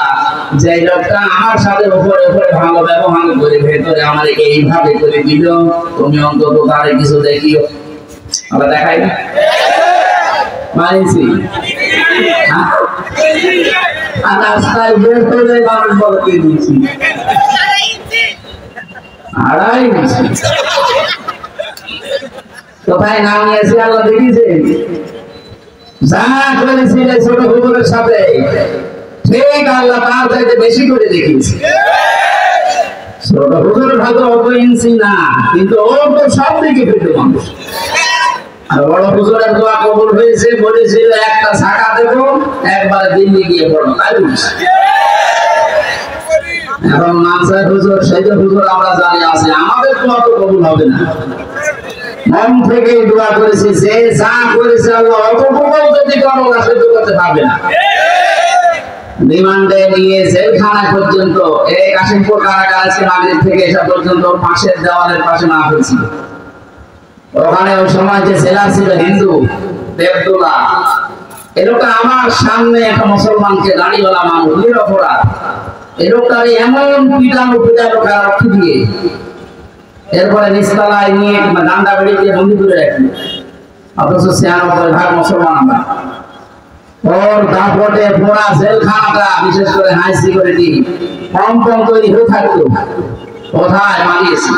যে লোকটা আমার সাথে উপরে উপরে ভালো ব্যবহার করে ভেতরে আমার এইভাবে করে দিল, তুমি অন্তত তারে কিছু দেখিও। আমরা দেখাই না মানছি আর রাস্তায় বের করে মানুষ বলতে দিচ্ছি 2.5 ইঞ্চি কোথায় নাম নিয়েছে আল্লাহ দেখিয়েছে। যা করেছিল ছোট হুজুরের সাথে ঠিক আল্লাহ তার চাইতে বেশি করে দেখিয়েছে। ছোট হুজুরের হয়তো অত ইঞ্চি না, কিন্তু ওর তো সব দিকে পেত মানুষ। আর বড় হুজুরের দোয়া কবুল হয়েছে, বলেছিল একটা ছাকা দেবো, একবার দিল্লি গিয়ে পড়ো, তাই বলছে। এখন মানসার হুজুর সেই যে হুজুর আমরা জানি আছে, আমাদের তো অত কবুল হবে না। মন থেকে দোয়া করেছি, যে যা করেছে আল্লাহ অতটুকু যদি করো না সহ্য করতে পারবে না। রিমান্ডে নিয়ে জেলখানা পর্যন্ত, এই কাশিমপুর কারাগার আছে মাগরিব থেকে এসা পর্যন্ত পাশের দেওয়ালের পাশে না হয়েছিল। ওখানে ওই সময় যে জেলা ছিল হিন্দু দেবদুলা, এ লোকটা আমার সামনে একটা মুসলমানকে দাড়িওয়ালা মানুষ অপরাধ, এ লোকটার এমন পিটানো রক্ষী দিয়ে, এরপরে নিচতলায় নিয়ে ডান্ডা বেড়ে দিয়ে বন্দি করে রাখলো। অথচ ৯৬% মুসলমান আমরা। ওর দাপটে পুরা জেলখানাটা, বিশেষ করে হাই সিকিউরিটি কম্পন তৈরি হয়ে থাকতো। কোথায় মানিয়েছে?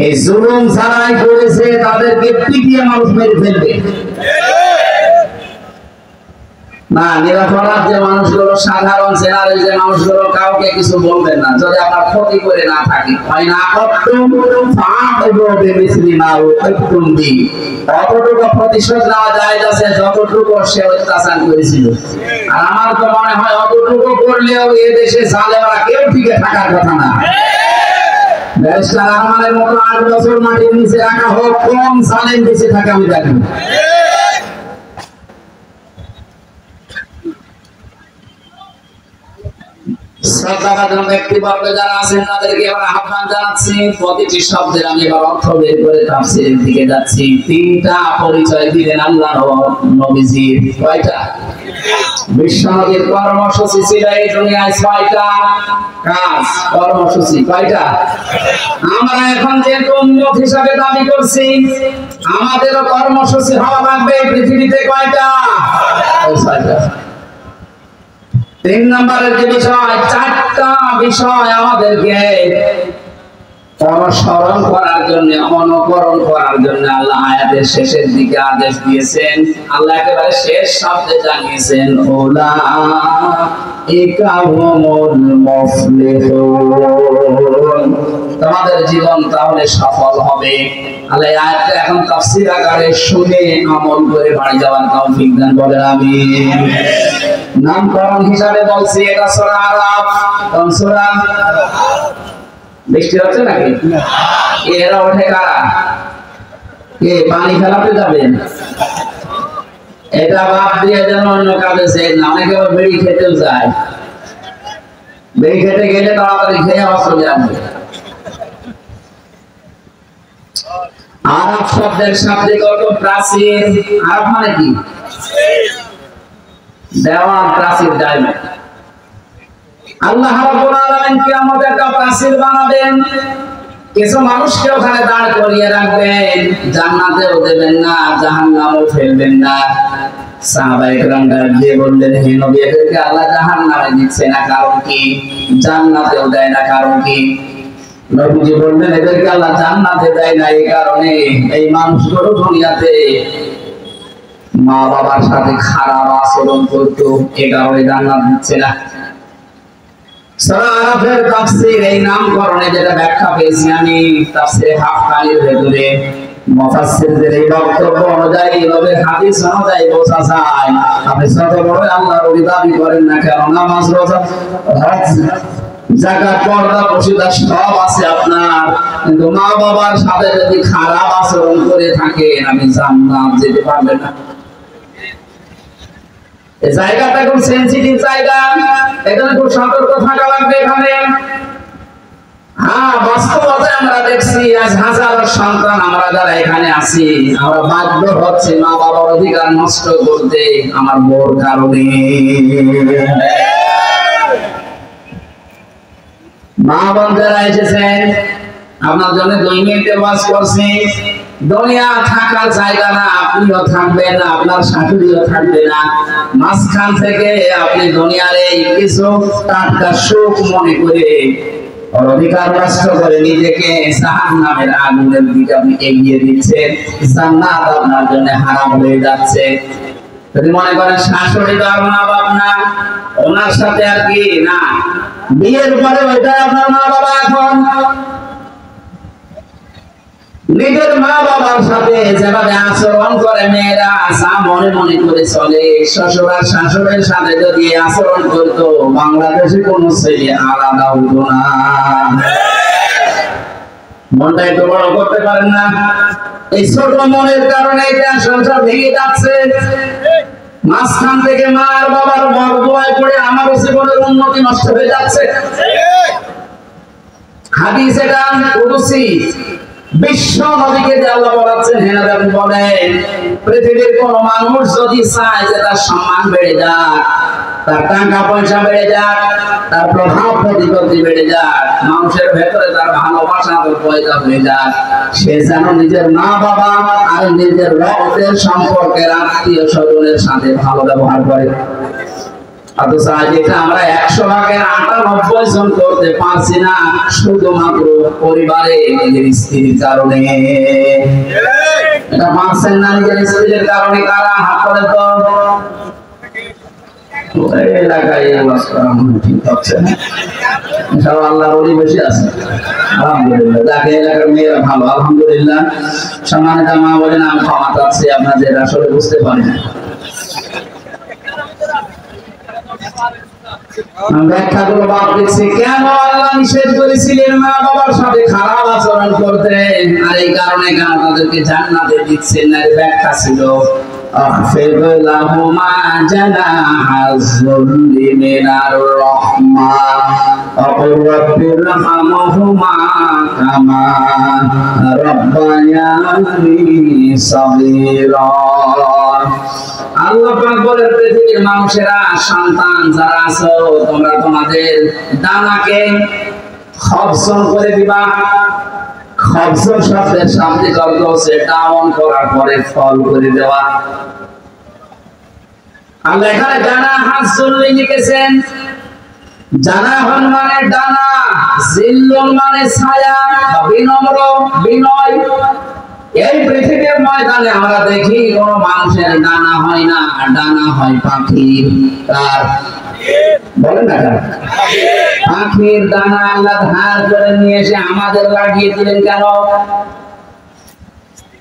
এই জুলুম ছাড়াই করেছে, তাদেরকে পিটিয়ে মানুষ মেরে ফেলবে না। নিরপরাধ যে মানুষগুলো, সাধারণ জেনারেল যে মানুষগুলো, কাউকে কিছু বলবেন না যদি আপনার ক্ষতি করে না থাকে। হয় না অতটুকু প্রতিশোধ নেওয়া যায় আছে যতটুকু সে অত্যাচার করেছিল। আর আমার তো মনে হয় অতটুকু করলেও এ দেশে জালেমরা কেউ টিকে থাকার কথা না। ব্যারিস্টার আরমানের মতো ৮ বছর মাটির নিচে রাখা হোক, কম জালেম বেঁচে থাকে আমি দেখি। শ্রদ্ধাভাজন ব্যক্তিবর্গ যারা আছেন তাদেরকে এবার আহ্বান জানাচ্ছি। প্রতিটি শব্দের আমি এবার অর্থ বের করে তাফসীরের দিকে যাচ্ছি। ৩টা পরিচয় দিলেন আল্লাহ নবীজির। কয়টা? বিশ্বনবীর কর্মসূচি ছিল এই দুনিয়ায় ৬টা কাজ। কর্মসূচি কয়টা? আমরা এখন যেহেতু উম্মত হিসাবে দাবি করছি, আমাদেরও কর্মসূচি হওয়া লাগবে এই পৃথিবীতে। কয়টা? ৬টা। ৩ নম্বরের যে বিষয়, ৪টা বিষয় আমাদেরকে অনুসরণ করার জন্য, অনুকরণ করার জন্য আল্লাহ আয়াতের শেষের দিকে আদেশ দিয়েছেন। আল্লাহ একেবারে শেষ শব্দে জানিয়েছেন, উলাইকা হুমুল মুফলিহুন। তোমাদের জীবন তাহলে সফল হবে। আল্লাহ আয়াতটা এখন তাফসীর আকারে শুনে আমল করে বাড়ি যাওয়ার তৌফিক দান করেন, আমিন। নামকরণ হিসাবে বলছি, এটা সূরা আরাফ। কোন সূরা? বৃষ্টি হচ্ছে নাকি? এরা ওঠে কারা? কে পানি ফেলাতে যাবেন? এটা বাদ দিয়ে যেন অন্য কাজে যায় না। অনেকে বেড়ি খেতেও যায়, বেড়ি খেতে গেলে তাড়াতাড়ি খেয়ে আবার চলে আসবে। আরাফ শব্দের শাব্দিক অর্থ প্রাচীর। আরাফ মানে কি? দেওয়াল, প্রাচীর, ডায়মন্ড। আল্লাহ রাব্বুল আলামিন কিয়ামতে একটা প্রাচীর বানাবেন, কিছু মানুষকে ওখানে দাঁড় করিয়ে রাখবেন। জান্নাতেও দেবেন না, জাহান্নামেও ফেলবেন না। সাহাবায়ে কেরাম দিয়ে বললেন, হে নবী, এদেরকে আল্লাহ জাহান্নামে দিচ্ছে না, কারণ কি? জান্নাতেও দেয় না, কারণ কি? নবীজি বললেন, এদেরকে আল্লাহ জান্নাতে দেয় না এই কারণে, এই মানুষগুলো দুনিয়াতে মা বাবার সাথে খারাপ আচরণ করতো, এ কারণে জান্নাত দিচ্ছে না। সূরা আরাফের তাফসীর, এই নামকরণে যেটা ব্যাখ্যা পেয়েছি আমি তাফসীরে হাক্কানির ভেতরে, মুফাসসিরদের এই বক্তব্য অনুযায়ী, এভাবে হাদিস অনুযায়ী বোঝা যায়, আপনি যত বড় আল্লাহর ওলি দাবি করেন না কেন, নামাজ, রোজা, হজ, যাকাত, পর্দা, প্রশিদা সব আছে আপনার, কিন্তু মা বাবার সাথে যদি খারাপ আচরণ করে থাকেন, আপনি জান্নাত যেতে পারবেন না। এই জায়গাটা খুব সেনসিটিভ জায়গা, এখানে খুব সতর্ক থাকা লাগবে। এখানে বাস্তবতা আমরা দেখছি, আজ হাজারো সন্তান আমরা যারা এখানে আছি, আমরা বাধ্য হচ্ছে মা বাবার অধিকার নষ্ট করতে আমার বউর কারণে। মা বোন যারা এসেছেন, আপনার জন্য 2 মিনিটে ওয়াজ করছি। দুনিয়া থাকার জায়গা না, আপনিও থাকবেন না, আপনার শাশুড়িও থাকবে না। মাঝখান থেকে আপনি দুনিয়ার এই কিছু টাটকা সুখ মনে করে অধিকার নষ্ট করে নিজেকে জাহান্নামের আগুনের দিকে আপনি এগিয়ে দিচ্ছেন। জান্নাত আপনার জন্য হারাম হয়ে যাচ্ছে। যদি মনে করেন শাশুড়ি তো আর মা বাপ না, ওনার সাথে আর কি না, বিয়ের পরে ওইটাই আপনার মা বাবা। এখন নিজের মা বাবার সাথে যেভাবে আচরণ করে মেয়েরা, যা মনে মনে করে চলে, শ্বশুর আর শাশুড়ের সাথে যদি আচরণ করতো, বাংলাদেশে কোন ছেলে আলাদা হতো না। মনটা একটু বড় করতে পারেন না? এই ছোট মনের কারণে এটা সংসার ভেঙে যাচ্ছে। মাঝখান থেকে মা আর বাবার বরদোয়ায় পড়ে আমারও জীবনের উন্নতি নষ্ট হয়ে যাচ্ছে। হাদিস এটা কুদসি, বিশ্ব নবীকে যে আল্লাহ বলাচ্ছেন, হ্যাঁ বলেন, পৃথিবীর কোন মানুষ যদি চায় যে তার সম্মান বেড়ে যাক, তার টাকা পয়সা বেড়ে যাক, তার প্রভাব প্রতিপত্তি বেড়ে যাক, মানুষের ভেতরে তার ভালোবাসা পয়দা হয়ে যাক, সে যেন নিজের মা বাবা আর নিজের রক্তের সম্পর্কের আত্মীয় স্বজনের সাথে ভালো ব্যবহার করে। অথচ আজ এটা আমরা 100 ভাগের 98 জন করতে পারছি না, শুধুমাত্র পরিবারে নিজের স্ত্রীর কারণে। এটা পারছেন না নিজের স্ত্রীর কারণে? কারা হাত করে তো এলাকায় ওয়াজ করা মনে ঠিক হচ্ছে না। সব আল্লাহর ওলি বসে আছে, আলহামদুলিল্লাহ। যাকে এলাকার মেয়েরা ভালো, আলহামদুলিল্লাহ। সম্মানিত মা বলেন, আমি ক্ষমা চাচ্ছি, আপনাদের আসলে বুঝতে পারি না। ব্যাখ্যাগুলো বাদ দিচ্ছি। কেন আল্লাহ নিষেধ করেছিলেন মা বাবার সাথে খারাপ আচরণ করতে, আর এই কারণে কেন তাদেরকে জান্নাতে দিচ্ছেন না, এর ব্যাখ্যা ছিল আখফিদ লাহুমা জানাহাজ যুল্লি মিনার রাহমা ওয়াকুর রাব্বিরহামহুমা কামা রাব্বায়ানি সাগীরা। আল্লাহ পাক বলেন, পৃথিবীর মানুষেরা, সন্তান যারা আছো, তোমরা তোমাদের ডানাকে খবসন করে দিবা। খবসন শব্দের শাব্দিক অর্থ হচ্ছে ডাউন করার পরে ফল করে দেওয়া। আল্লাহ এখানে ডানা হাসুল্লি লিখেছেন। জানাহন মানে ডানা, জিল্লুন মানে ছায়া বা বিনম্র, বিনয়। এই পৃথিবীর ময়দানে আমরা দেখি কোন মানুষের ডানা হয় না, ডানা হয় পাখির। তার বলেন না, পাখির ডানা আল্লাহ ধার করে নিয়ে এসে আমাদের লাগিয়ে দিলেন কেন?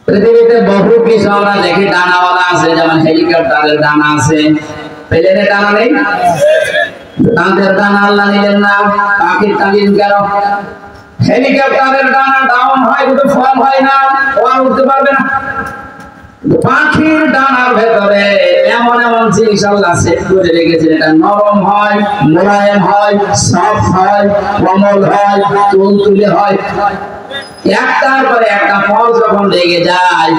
পৃথিবীতে বহু কিছু আমরা দেখি ডানাওয়ালা আছে, যেমন হেলিকপ্টারের ডানা আছে, প্লেনের ডানা নেই। তাদের ডানা আল্লাহ নিলেন না, পাখির টানিলেন কেন? হেলিকপ্টারের ডানা ডাউন হয় কিন্তু ফল হয় না, ও আর উঠতে পারবে না। পাখির ডানার ভেতরে এমন এমন জিনিস আল্লাহ সেট করে রেখেছেন, এটা নরম হয়, মোলায়েম হয়, সফট হয়, কোমল হয়, তুলতুলে হয়। একটার পরে একটা ফল যখন লেগে যায়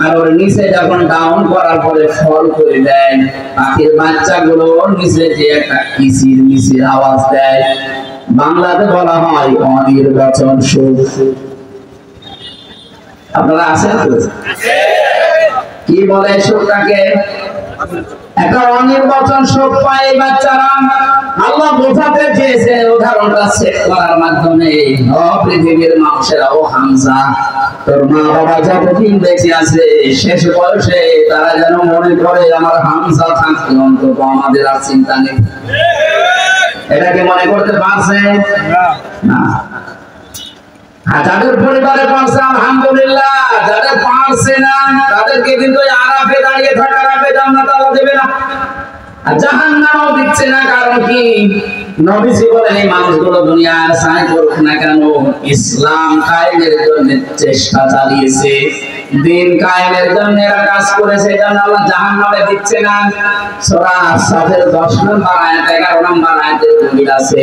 আর ওর নিচে যখন ডাউন করার পরে ফল করে দেয়, পাখির বাচ্চাগুলো ওর নিচে যে একটা কিচির মিচির আওয়াজ দেয়, বাংলাতে বলা হয় অনির্বাচন সুখ। আপনারা আছেন তো? কি বলে সুখটাকে? একটা অনির্বাচন সুখ পায় এই বাচ্চারা। আল্লাহ বোঝাতে চেয়েছে উদাহরণটা সেট করার মাধ্যমে, পৃথিবীর মানুষেরাও হামজা, তোর মা বাবা যতদিন বেঁচে আছে শেষ বয়সে তারা যেন মনে করে আমার হামজা থাকতে অন্তত আমাদের আর চিন্তা নেই। এটা কি মনে করতে পারছে না? যাদের পরিবারে পারছে আলহামদুলিল্লাহ, যাদের পারছে না তাদেরকে কিন্তু আরাফে দাঁড়িয়ে থাকার আগে জান্নাত আল্লাহ দেবে না, আর জাহান্নামও দিচ্ছে না। কারণ কি? নবীজি বলেন, এই মানুষগুলো দুনিয়ার সাই করুক না কেন, ইসলাম কায়েমের জন্য চেষ্টা চালিয়েছে, দিন কায়েমের জন্য এরা কাজ করেছে, এটা আল্লাহ জাহান্নামে দিচ্ছে না। সূরা সাফের 10 নম্বর আয়াত 11 নম্বর আয়াতে বলা আছে,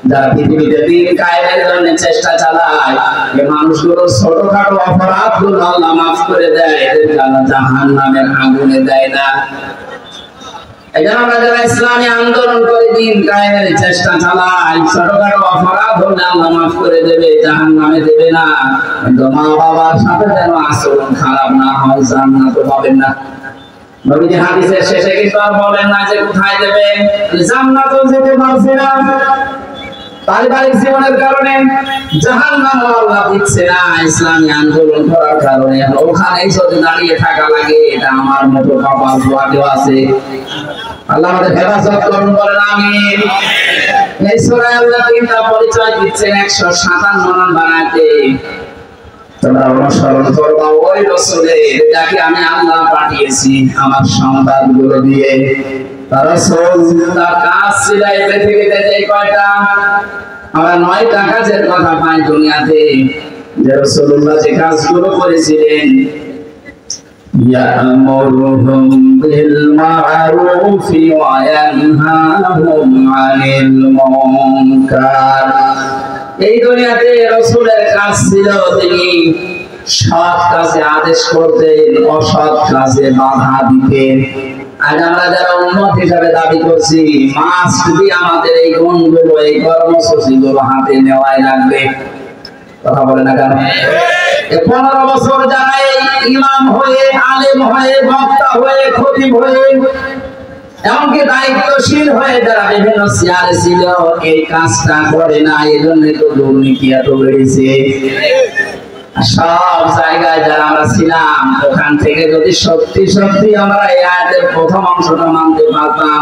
যারা পৃথিবীতে দিন কায়েমের জন্য চেষ্টা চালায়, এই মানুষগুলো ছোটখাটো অপরাধগুলো আল্লাহ মাফ করে দেয়, এদেরকে আল্লাহ জাহান্নামের আগুনে দেয় না। এজন্য আমরা যারা ইসলামী আন্দোলন করে দিন কায়েমের চেষ্টা চালাই, ছোটখাটো অপরাধ হলে আল্লাহ মাফ করে দেবে, জাহান্নামে দেবে না। কিন্তু মা বাবার সাথে যেন আচরণ খারাপ না হয়, জান্নাত পাবেন না। নবীজি হাদিসের শেষে কিন্তু আর বলেন না যে কোথায় দেবে, জান্নাতও যেতে পারছে না। পারিবারিক জীবনের কারণে জাহান্নাম আল্লাহ দিচ্ছে না, ইসলামী আন্দোলন করার কারণে ওখানেই যদি দাঁড়িয়ে থাকা লাগে, এটা আমার মতো কপাল পোয়া কেউ আছে? আল্লাহ আমাদের হেফাজত করুন, বলেন আমিন। এই সূরায় আল্লাহ তিনটা পরিচয় দিচ্ছেন 157 নম্বর আয়াতে। তোমরা অনুসরণ করবা ওই রাসূলের যাকে আমি আল্লাহ পাঠিয়েছি আমার সংবাদগুলো দিয়ে। তার রাসূল তার কাজ ছিল এই পৃথিবীতে যে কয়টা আমরা 9টা কাজের কথা পাই দুনিয়াতে, যে রাসূলুল্লাহ যে কাজগুলো করেছিলেন। يأمرهم بالمعروف وينهاهم عن المنكر। এই দুনিয়াতে রাসূলের কাজ ছিল তিনি সৎ কাজে আদেশ করতেন, অসৎ কাজে বাধা দিতেন। আজ আমরা যারা উম্মত হিসাবে দাবি করছি, মাস্ট বি আমাদের এই গুণগুলো, এই কর্মসূচিগুলো হাতে নেওয়াই লাগবে। কথা বলে না কেন? 15 বছর যারা ইমাম হয়ে, আলেম হয়ে, বক্তা হয়ে, খতিব হয়ে, এমনকি দায়িত্বশীল হয়ে যারা বিভিন্ন চেয়ারে ছিল, এই কাজটা করে না। এই জন্য তো দুর্নীতি এত বেড়েছে। সব জায়গায় যারা আমরা ছিলাম, ওখান থেকে যদি সত্যি সত্যি আমরা এই আয়াতের প্রথম অংশটা মানতে পারতাম,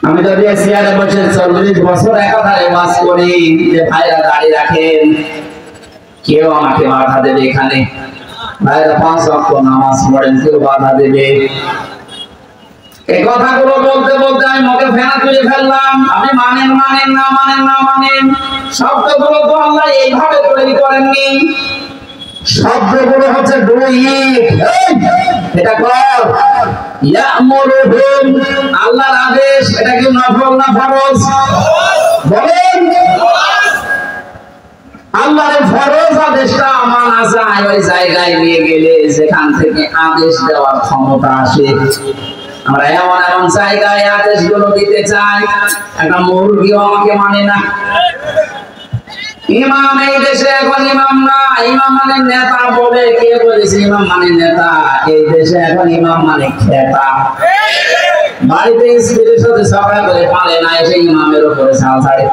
আমি যদি চেয়ারে বসে 40 বছর একাধারে ওয়াজ করি যে ভাইরা দাঁড়িয়ে রাখেন, কেউ আমাকে বাধা দেবে? এখানে ভাইরা 5 ওয়াক্ত নামাজ পড়েন, কেউ বাধা দেবে? এই কথাগুলো বলতে বলতে আমি মুখে ফেনা তুলে ফেললাম। আমি মানেন মানেন না মানেন না মানেন, শব্দগুলো তো আল্লাহ এইভাবে তৈরি করেননি। শব্দগুলো হচ্ছে ডু ইট, এটা কর। ইয়ামুরুহুম, আল্লাহর আদেশ, এটা কি নফল না ফরজ? বলেন। আল্লাহর ফরজ আদেশটা মানা যায় ওই জায়গায় নিয়ে গেলে যেখান থেকে আদেশ দেওয়ার ক্ষমতা আসে। আমরা এমন এমন জায়গায় আদেশগুলো দিতে চাই, একটা মুরগিও আমাকে মানে না। ইমাম এই দেশে এখন ইমাম না, ইমাম মানে নেতা বলে। কে বলেছে ইমাম মানে নেতা? এই দেশে এখন ইমাম মানে খেতা। বাড়িতে স্ত্রীর সাথে ঝগড়া করে পারে না, এসে ইমামের উপরে ছাল ছাড়ে।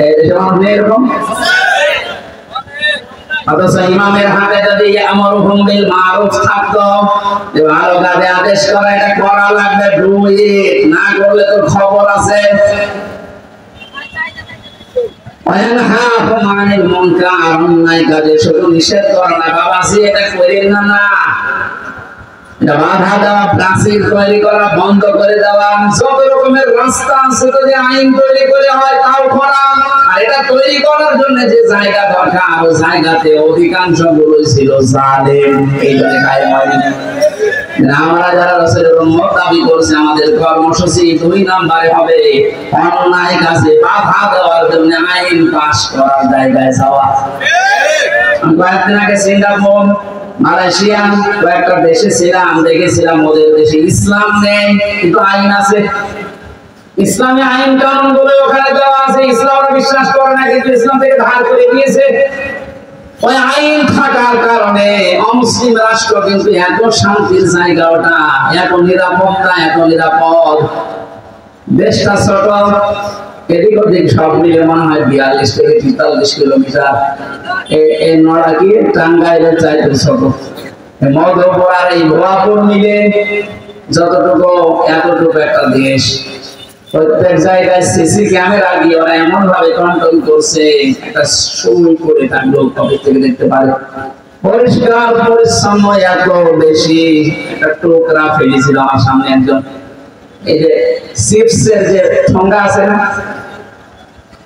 এই দেশে মানুষ নেই এরকম। অথচ ইমামের হাতে যদি ইয়ামুরুহুম বিল মারুফ থাকতো, যে ভালো কাজে আদেশ করা, এটা করা লাগবে, ডু ইট, না করলে তো খবর আছে। ওয়ায়ানহাহুম আনিল মুনকার, অন্যায় কাজে শুধু নিষেধ করা না, বাবাজি এটা করেন না, না এটা বাধা দেওয়া, প্রাচীর তৈরি করা, বন্ধ করে দেওয়া, যত রকমের রাস্তা আছে যদি আইন তৈরি করে হয় তাও করা। আর এটা তৈরি করার জন্য যে জায়গা দরকার, ওই জায়গাতে অধিকাংশ গুলো ছিল জালেম। এই জন্য কায়েম হয়নি। আমরা যারা রাসূলের উম্মত দাবি করছি, আমাদের কর্মসূচি 2 নম্বরে হবে অন্যায় কাজে বাধা দেওয়ার জন্য আইন পাস করার জায়গায় যাওয়া। আমি কয়েকদিন আগে সিঙ্গাপুর, মালয়েশিয়া কয়েকটা দেশে ছিলাম, দেখেছিলাম ওদের দেশে ইসলাম নেই কিন্তু আইন আছে। ইসলামী আইন কানুন গুলো ওখানে দেওয়া আছে। ইসলাম বিশ্বাস করে না, কিন্তু ইসলাম থেকে ধার করে দিয়েছে। ওই আইন থাকার কারণে অমুসলিম রাষ্ট্র কিন্তু এত শান্তির জায়গা, ওটা এত নিরাপত্তা, এত নিরাপদ। দেশটা ছোট, এদিক ওদিক সব মিলে মনে হয় 42 থেকে 43 কিলোমিটার। এই নড়া কি টাঙ্গাইলের চাইতে ছোট। মধুপুর আর এই ভোয়াপুর মিলে যতটুকু, এতটুকু একটা দেশ। প্রত্যেক জায়গায় সিসি ক্যামেরা দিয়ে ওরা এমন ভাবে কন্ট্রোল করছে, একটা সুই করে থাকলো কবে থেকে দেখতে পারে। পরিষ্কার পরিচ্ছন্ন এত বেশি। একটা টোকরা ফেলেছিল আমার সামনে একজন, এই যে চিপসের যে ঠোঙ্গা আছে না,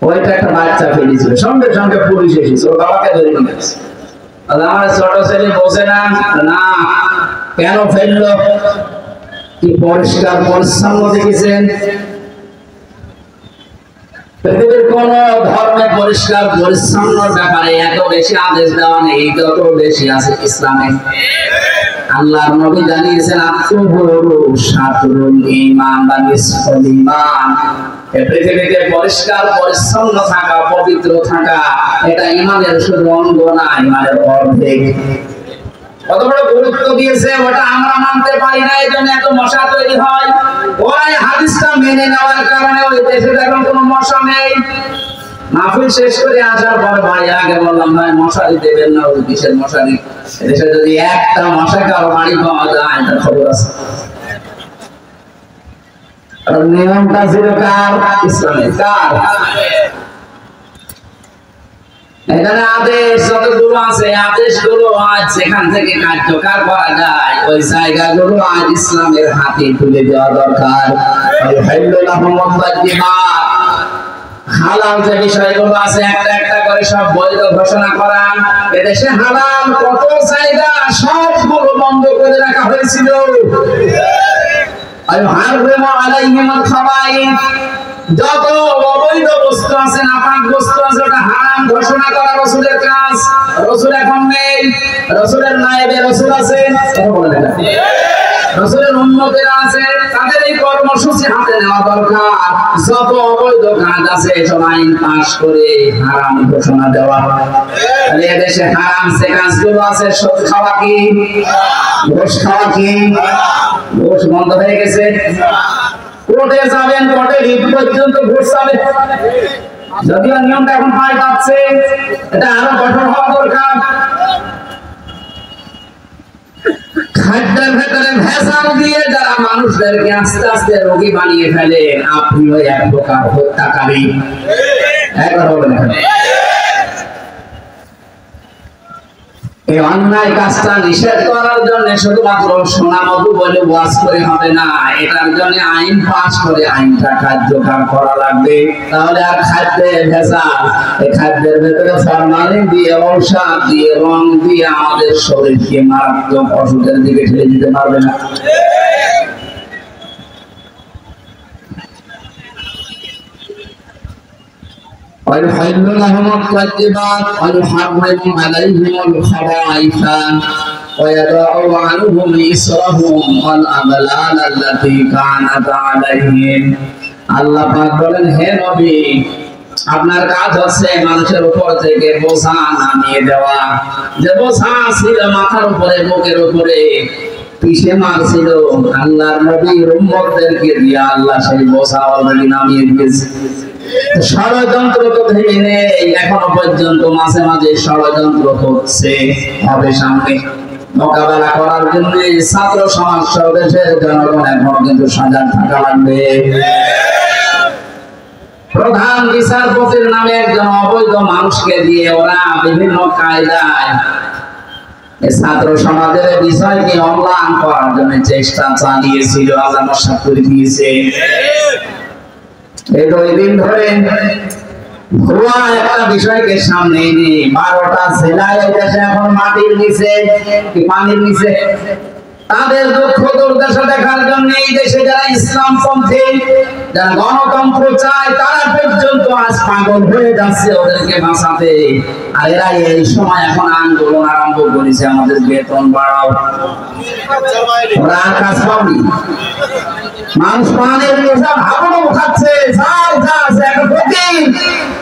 ওইটা একটা বাচ্চা ফেলেছিল, সঙ্গে সঙ্গে পুলিশ এসেছে, ওর বাবাকে ধরে নিয়ে গেছে। আমার ছোট ছেলে বোঝে না, না কেন ফেললো? কি পরিষ্কার পরিচ্ছন্ন দেখেছেন? পৃথিবীর কোন ধর্মে পরিষ্কার পরিচ্ছন্ন ব্যাপারে এত বেশি আদেশ দেওয়া নেই যত বেশি আছে ইসলামে। আল্লাহর নবী জানিয়েছেন আত্মহরু শাতরুল ঈমান বা নিসফুল ঈমান। এই পৃথিবীতে পরিষ্কার পরিচ্ছন্ন থাকা, পবিত্র থাকা, এটা ঈমানের শুধু অঙ্গ না, ঈমানের অর্ধেক। কত বড় গুরুত্ব দিয়েছে, ওটা আমরা মানতে পারি না, এই জন্য এত মশা তৈরি হয়। ওই হাদিসটা মেনে নেওয়ার কারণে ওই দেশে এখন কোনো মশা নেই। মাহফিল শেষ করে আসার পর ভাই আগে বললাম, ভাই মশারি দেবেন না, ওই কিসের মশারি? এদেশে যদি একটা মশা কারো বাড়ি পাওয়া যায়, এটা খবর আছে। নিয়মটা ছিল কার? ইসলামের। কার? এখানে আদেশ যতগুলো আছে আদেশগুলো আজ সেখান থেকে কার্যকর করা যায় ওই জায়গাগুলো আজ ইসলামের হাতে তুলে দেওয়া দরকার। হালাল যে বিষয়গুলো আছে একটা একটা করে সব বৈধ ঘোষণা করা। এদেশে হালাল কত জায়গা সবগুলো বন্ধ করে রাখা হয়েছিল। যত অবৈধ বস্তু আছে নাপাক বস্তু আছে ওটা হারাম ঘোষণা করা রাসূলের কাজ। রাসূল এখন নেই, রাসূলের নায়েবে রাসূল আছে, রাসূলের উম্মতেরা আছে, তাদের এই কর্মসূচি হাতে নেওয়া দরকার। যত অবৈধ কাজ আছে সব আইন পাস করে হারাম ঘোষণা দেওয়া। তাহলে এদেশে হারাম যে কাজগুলো আছে সুদ খাওয়া কি, ঘুষ খাওয়া কি, ঘুষ বন্ধ হয়ে গেছে। কোর্টে যাবেন, কোর্টে রিট পর্যন্ত ঘুষ যাবে। যদিও নিয়মটা এখন পাল্টাচ্ছে, এটা আরো কঠোর হওয়া দরকার। খাদ্যের ভেতরে ভেজাল দিয়ে যারা মানুষদেরকে আস্তে আস্তে রোগী বানিয়ে ফেলেন, আপনিও এক প্রকার হত্যাকারী। একবার বলেন, এই অন্যায় কাজটা নিষেধ করার জন্য শুধুমাত্র সোনামধু বলে ওয়াজ করে হবে না, এটার জন্য আইন পাস করে আইনটা কার্যকর করা লাগবে। তাহলে আর খাদ্যে ভেজাল, এই খাদ্যের ভেতরে ফরমালিন দিয়ে, ঔষধ দিয়ে, রং দিয়ে আমাদের শরীরকে মারাত্মক অসুখের দিকে ঠেলে দিতে পারবে না। ويحل لهم الطيبات ويحرم عليهم الخبائث ويضع عنهم إصرهم والأغلال التي كانت عليهم। আল্লাহ পাক বলেন, হে নবী, আপনার কাজ হচ্ছে মানুষের উপর থেকে বোঝা নামিয়ে দেওয়া। যে বোঝা ছিল মাথার উপরে, বুকের উপরে, পিছে মারছিল, আল্লাহর নবীর উম্মতদেরকে দিয়ে আল্লাহ সেই বোঝা অলরেডি নামিয়ে দিয়েছে। ষড়যন্ত্র তো থেমে নেই, এখনো পর্যন্ত মাঝে মাঝে ষড়যন্ত্র হচ্ছে, হবে সামনে। মোকাবেলা করার জন্য ছাত্র সমাজ সহ দেশের জনগণ এখনো কিন্তু সজাগ থাকা লাগবে। প্রধান বিচারপতির নামে একজন অবৈধ মানুষকে দিয়ে ওরা বিভিন্ন কায়দায় ছাত্র সমাজের বিষয়কে অম্লান করার জন্য চেষ্টা চালিয়েছিল। আল্লাহ নস্যাৎ করে দিয়েছে। এই 2 দিন ধরে ভুয়া একটা বিষয়কে সামনে এনে 12টা জেলায় দেশে এখন মাটির নিচে কি পানির নিচে তাদের দুঃখ দুর্দশা দেখার জন্য এই দেশে যারা ইসলামপন্থী, যারা গণতন্ত্র চায়, তারা পর্যন্ত আজ পাগল হয়ে যাচ্ছে ওদেরকে বাঁচাতে। আর এরা এই সময় এখন আন্দোলন আরম্ভ করেছে, আমাদের বেতন বাড়াও। ওরা আর কাজ পাবনি, মানুষ পানির নেশা ভাবনা খাচ্ছে,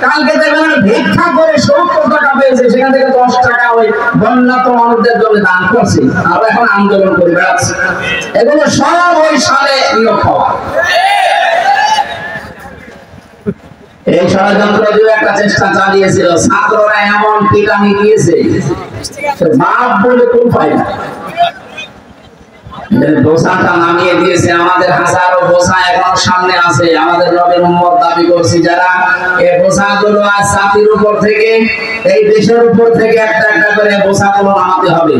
কালকে দেখবেন ভিক্ষা করে 70 টাকা পেয়েছে, সেখান থেকে 10 টাকা ওই বন্যাত মানুষদের জন্য দান করছে, আর এখন আন্দোলন করে বেড়াচ্ছে। এগুলো সব ওই সালে নিয়োগ হওয়া। এই ষড়যন্ত্র দিয়ে একটা চেষ্টা চালিয়েছিল, ছাত্ররা এমন পিটানি দিয়েছে, বাপ বলে কোন পায় না। বোঝাটা নামিয়ে দিয়েছে। আমাদের হাজারো বোঝা এখন সামনে আছে। আমাদের নবীর উম্মত দাবি করছি যারা, এই বোঝাগুলো আজ জাতির উপর থেকে, এই দেশের উপর থেকে একটা একটা করে বোঝাগুলো নামাতে হবে।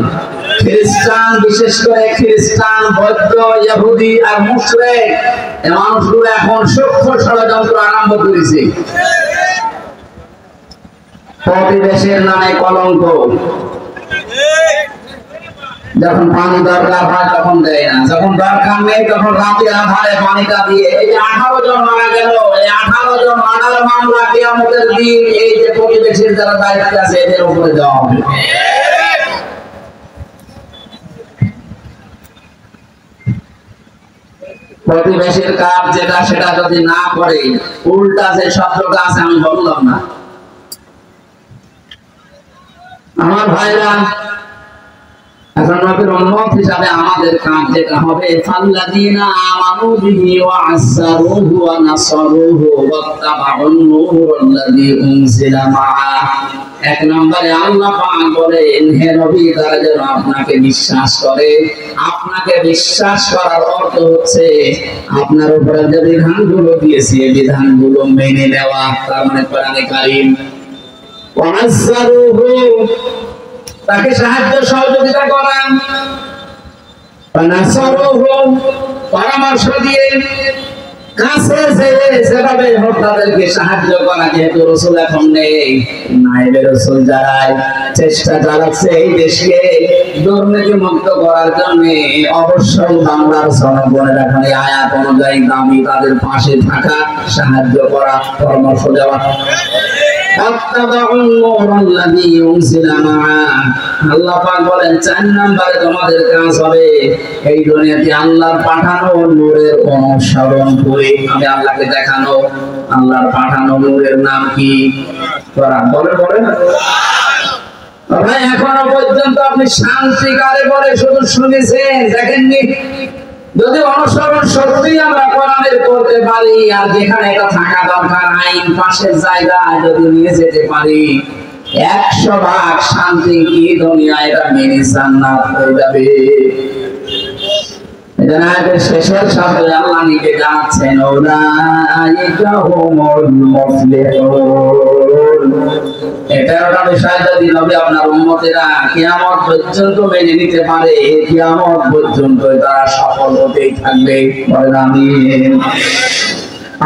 খ্রিস্টান, বিশেষ করে খ্রিস্টান, বৌদ্ধ, ইহুদি আর মুশরিক, এই মানুষগুলো এখন সূক্ষ্ম ষড়যন্ত্র আরম্ভ করেছে। প্রতিবেশের নামে কলঙ্ক। যখন পানি দরকার হয় তখন দেয় না, যখন দরকার নেই তখন রাতে আধারে পানিটা দিয়ে। এই যে 18 জন মারা গেল, এই 18 জন মারার মামলা কিয়ামতের দিন এই যে পরিবেশের যারা দায়িত্ব আছে এদের উপরে দেওয়া হবে। প্রতিবেশের কাজ যেটা সেটা যদি না করে, উল্টা যে শব্দটা আছে আমি বললাম না, আমার ভাইরা, এখন নবীর উম্মত হিসাবে আমাদের কাজ যেটা হবে, ফাল্লাযীনা আমানু বিহি ওয়া আযযারুহু ওয়া নাসারুহু ওয়াত্তাবাউন নূরাল্লাযী উনজিলা মাআ। 1 নম্বরে আল্লাহ পাক বলেন, হে নবী, তারা যেন আপনাকে বিশ্বাস করে। আপনাকে বিশ্বাস করার অর্থ হচ্ছে আপনার উপরে যে বিধানগুলো দিয়েছি এই বিধানগুলো মেনে নেওয়া, তার মানে কোরআনে কারীম। ওয়ানাসসারুহু, তাকে সাহায্য সহযোগিতা করেন, ওয়ানাসসারুহু, পরামর্শ দিয়ে কাছে যেভাবে হোক তাদেরকে সাহায্য করা। যেহেতু রাসূল এখন নেই, নায়েবে রাসূল যারাই চেষ্টা চালাচ্ছে এই দেশকে দুর্নীতি মুক্ত করার জন্য, অবশ্যই বাংলার জনগণের এখন এই আয়াত অনুযায়ী দাবি তাদের পাশে থাকা, সাহায্য করা, পরামর্শ দেওয়া। আল্লাহ পাক বলেন 4 নম্বরে তোমাদের কাজ হবে এই দুনিয়াতে আল্লাহর পাঠানো নূরের অনুসরণ করে। আমি আল্লাহকে দেখানো আল্লাহর পাঠানো নূরের নাম কি? কোরআন। বলেন ভাই, এখনো পর্যন্ত আপনি শান্তি কারে বলে শুধু শুনেছেন, দেখেননি। যদি অনুসরণ সত্যি আমরা কোরআনের করতে পারি, আর যেখানে এটা থাকা দরকার আইন পাশের জায়গায় যদি নিয়ে যেতে পারি, 100 ভাগ শান্তি কি দুনিয়া, এটা মেনে জান্নাত হয়ে যাবে। শেষের সাথে আল্লাহ নিজে জানাচ্ছেন, উলাইকা হুমুল মুফলিহুন। 11টা বিষয় যদি নবী আপনার উম্মতেরা কিয়ামত পর্যন্ত মেনে নিতে পারে, কিয়ামত পর্যন্ত তারা সফল হতেই থাকবে। বলেন আমিন।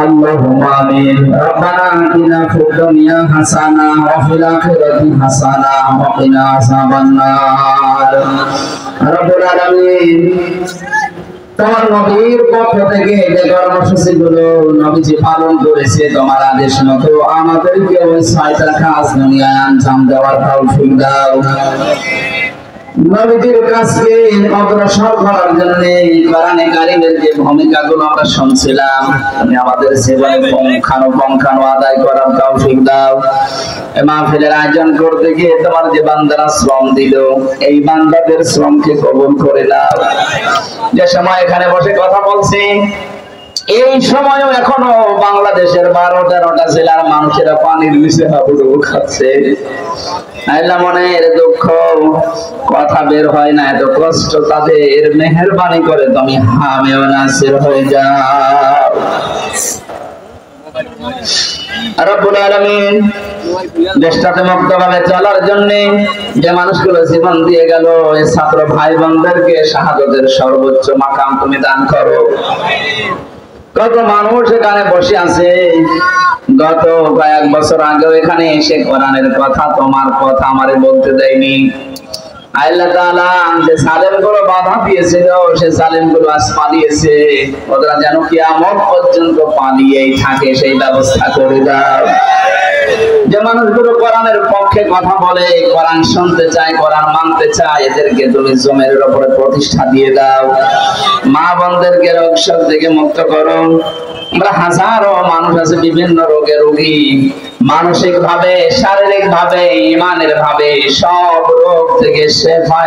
আল্লাহুম্মা আমিন। রব্বানা আতিনা ফিদ দুনিয়া হাসানাহ ওয়া ফিল আখিরাতি হাসানাহ ওয়া কিনা আযাবান নার। রব্বুল আলামিন, তোমার নবীর পক্ষ থেকে যে কর্মসূচিগুলো নবীজি পালন করেছে তোমার আদেশ মতো, আমাদেরকে ওই 6টা কাজ দুনিয়ায় আঞ্জাম দেওয়ার তৌফিক দাও। নবীজির কাছে অগ্রসর করার জন্য কোরআনে কারীমের যে ভূমিকাগুলো আমরা শুনছিলাম, তুমি আমাদের জীবনে পুঙ্খানুপুঙ্খানু আদায় করার তৌফিক দাও। এই মাহফিলের আয়োজন করতে গিয়ে তোমার যে বান্দারা শ্রম দিল, এই বান্দাদের শ্রমকে কবুল করে নাও। যে সময় এখানে বসে কথা বলছি, এই সময়ও এখনো বাংলাদেশের 12-13টা জেলার মানুষেরা পানির নিচে হাবুডুবু খাচ্ছে। আল্লাহ, মনের দুঃখ কথা বের হয় না, এত কষ্ট তাদের, মেহেরবানি করে তুমি হামে ও নাসির হয়ে যাও। রব্বুল আলামিন, দেশটাতে মুক্তভাবে চলার জন্য যে মানুষগুলো জীবন দিয়ে গেল, এই ছাত্র ভাই বোনদেরকে শাহাদাতের সর্বোচ্চ মাকাম তুমি দান করো। কত মানুষ এখানে বসে আছে, গত কয়েক বছর আগেও এখানে এসে কোরআনের কথা, তোমার কথা আমারে বলতে দেয়নি। আল্লাহ তাআলা যে জালেমগুলো বাধা দিয়েছিল, সে জালেমগুলো আজ পালিয়েছে। ওরা যেন কিয়ামত পর্যন্ত পালিয়েই থাকে, সেই ব্যবস্থা করে দাও। যে মানুষগুলো কোরআনের পক্ষে কথা বলে, কোরআন শুনতে চায়, কোরআন মানতে চায়, এদেরকে তুমি জমির উপরে প্রতিষ্ঠা দিয়ে দাও। মা বোনদেরকে রোগ শোক থেকে মুক্ত করো। আমরা হাজারো মানুষ আছে বিভিন্ন রোগে রোগী, মানসিক ভাবে, শারীরিক ভাবে, ইমানের ভাবে, সব রোগ থেকে শেফা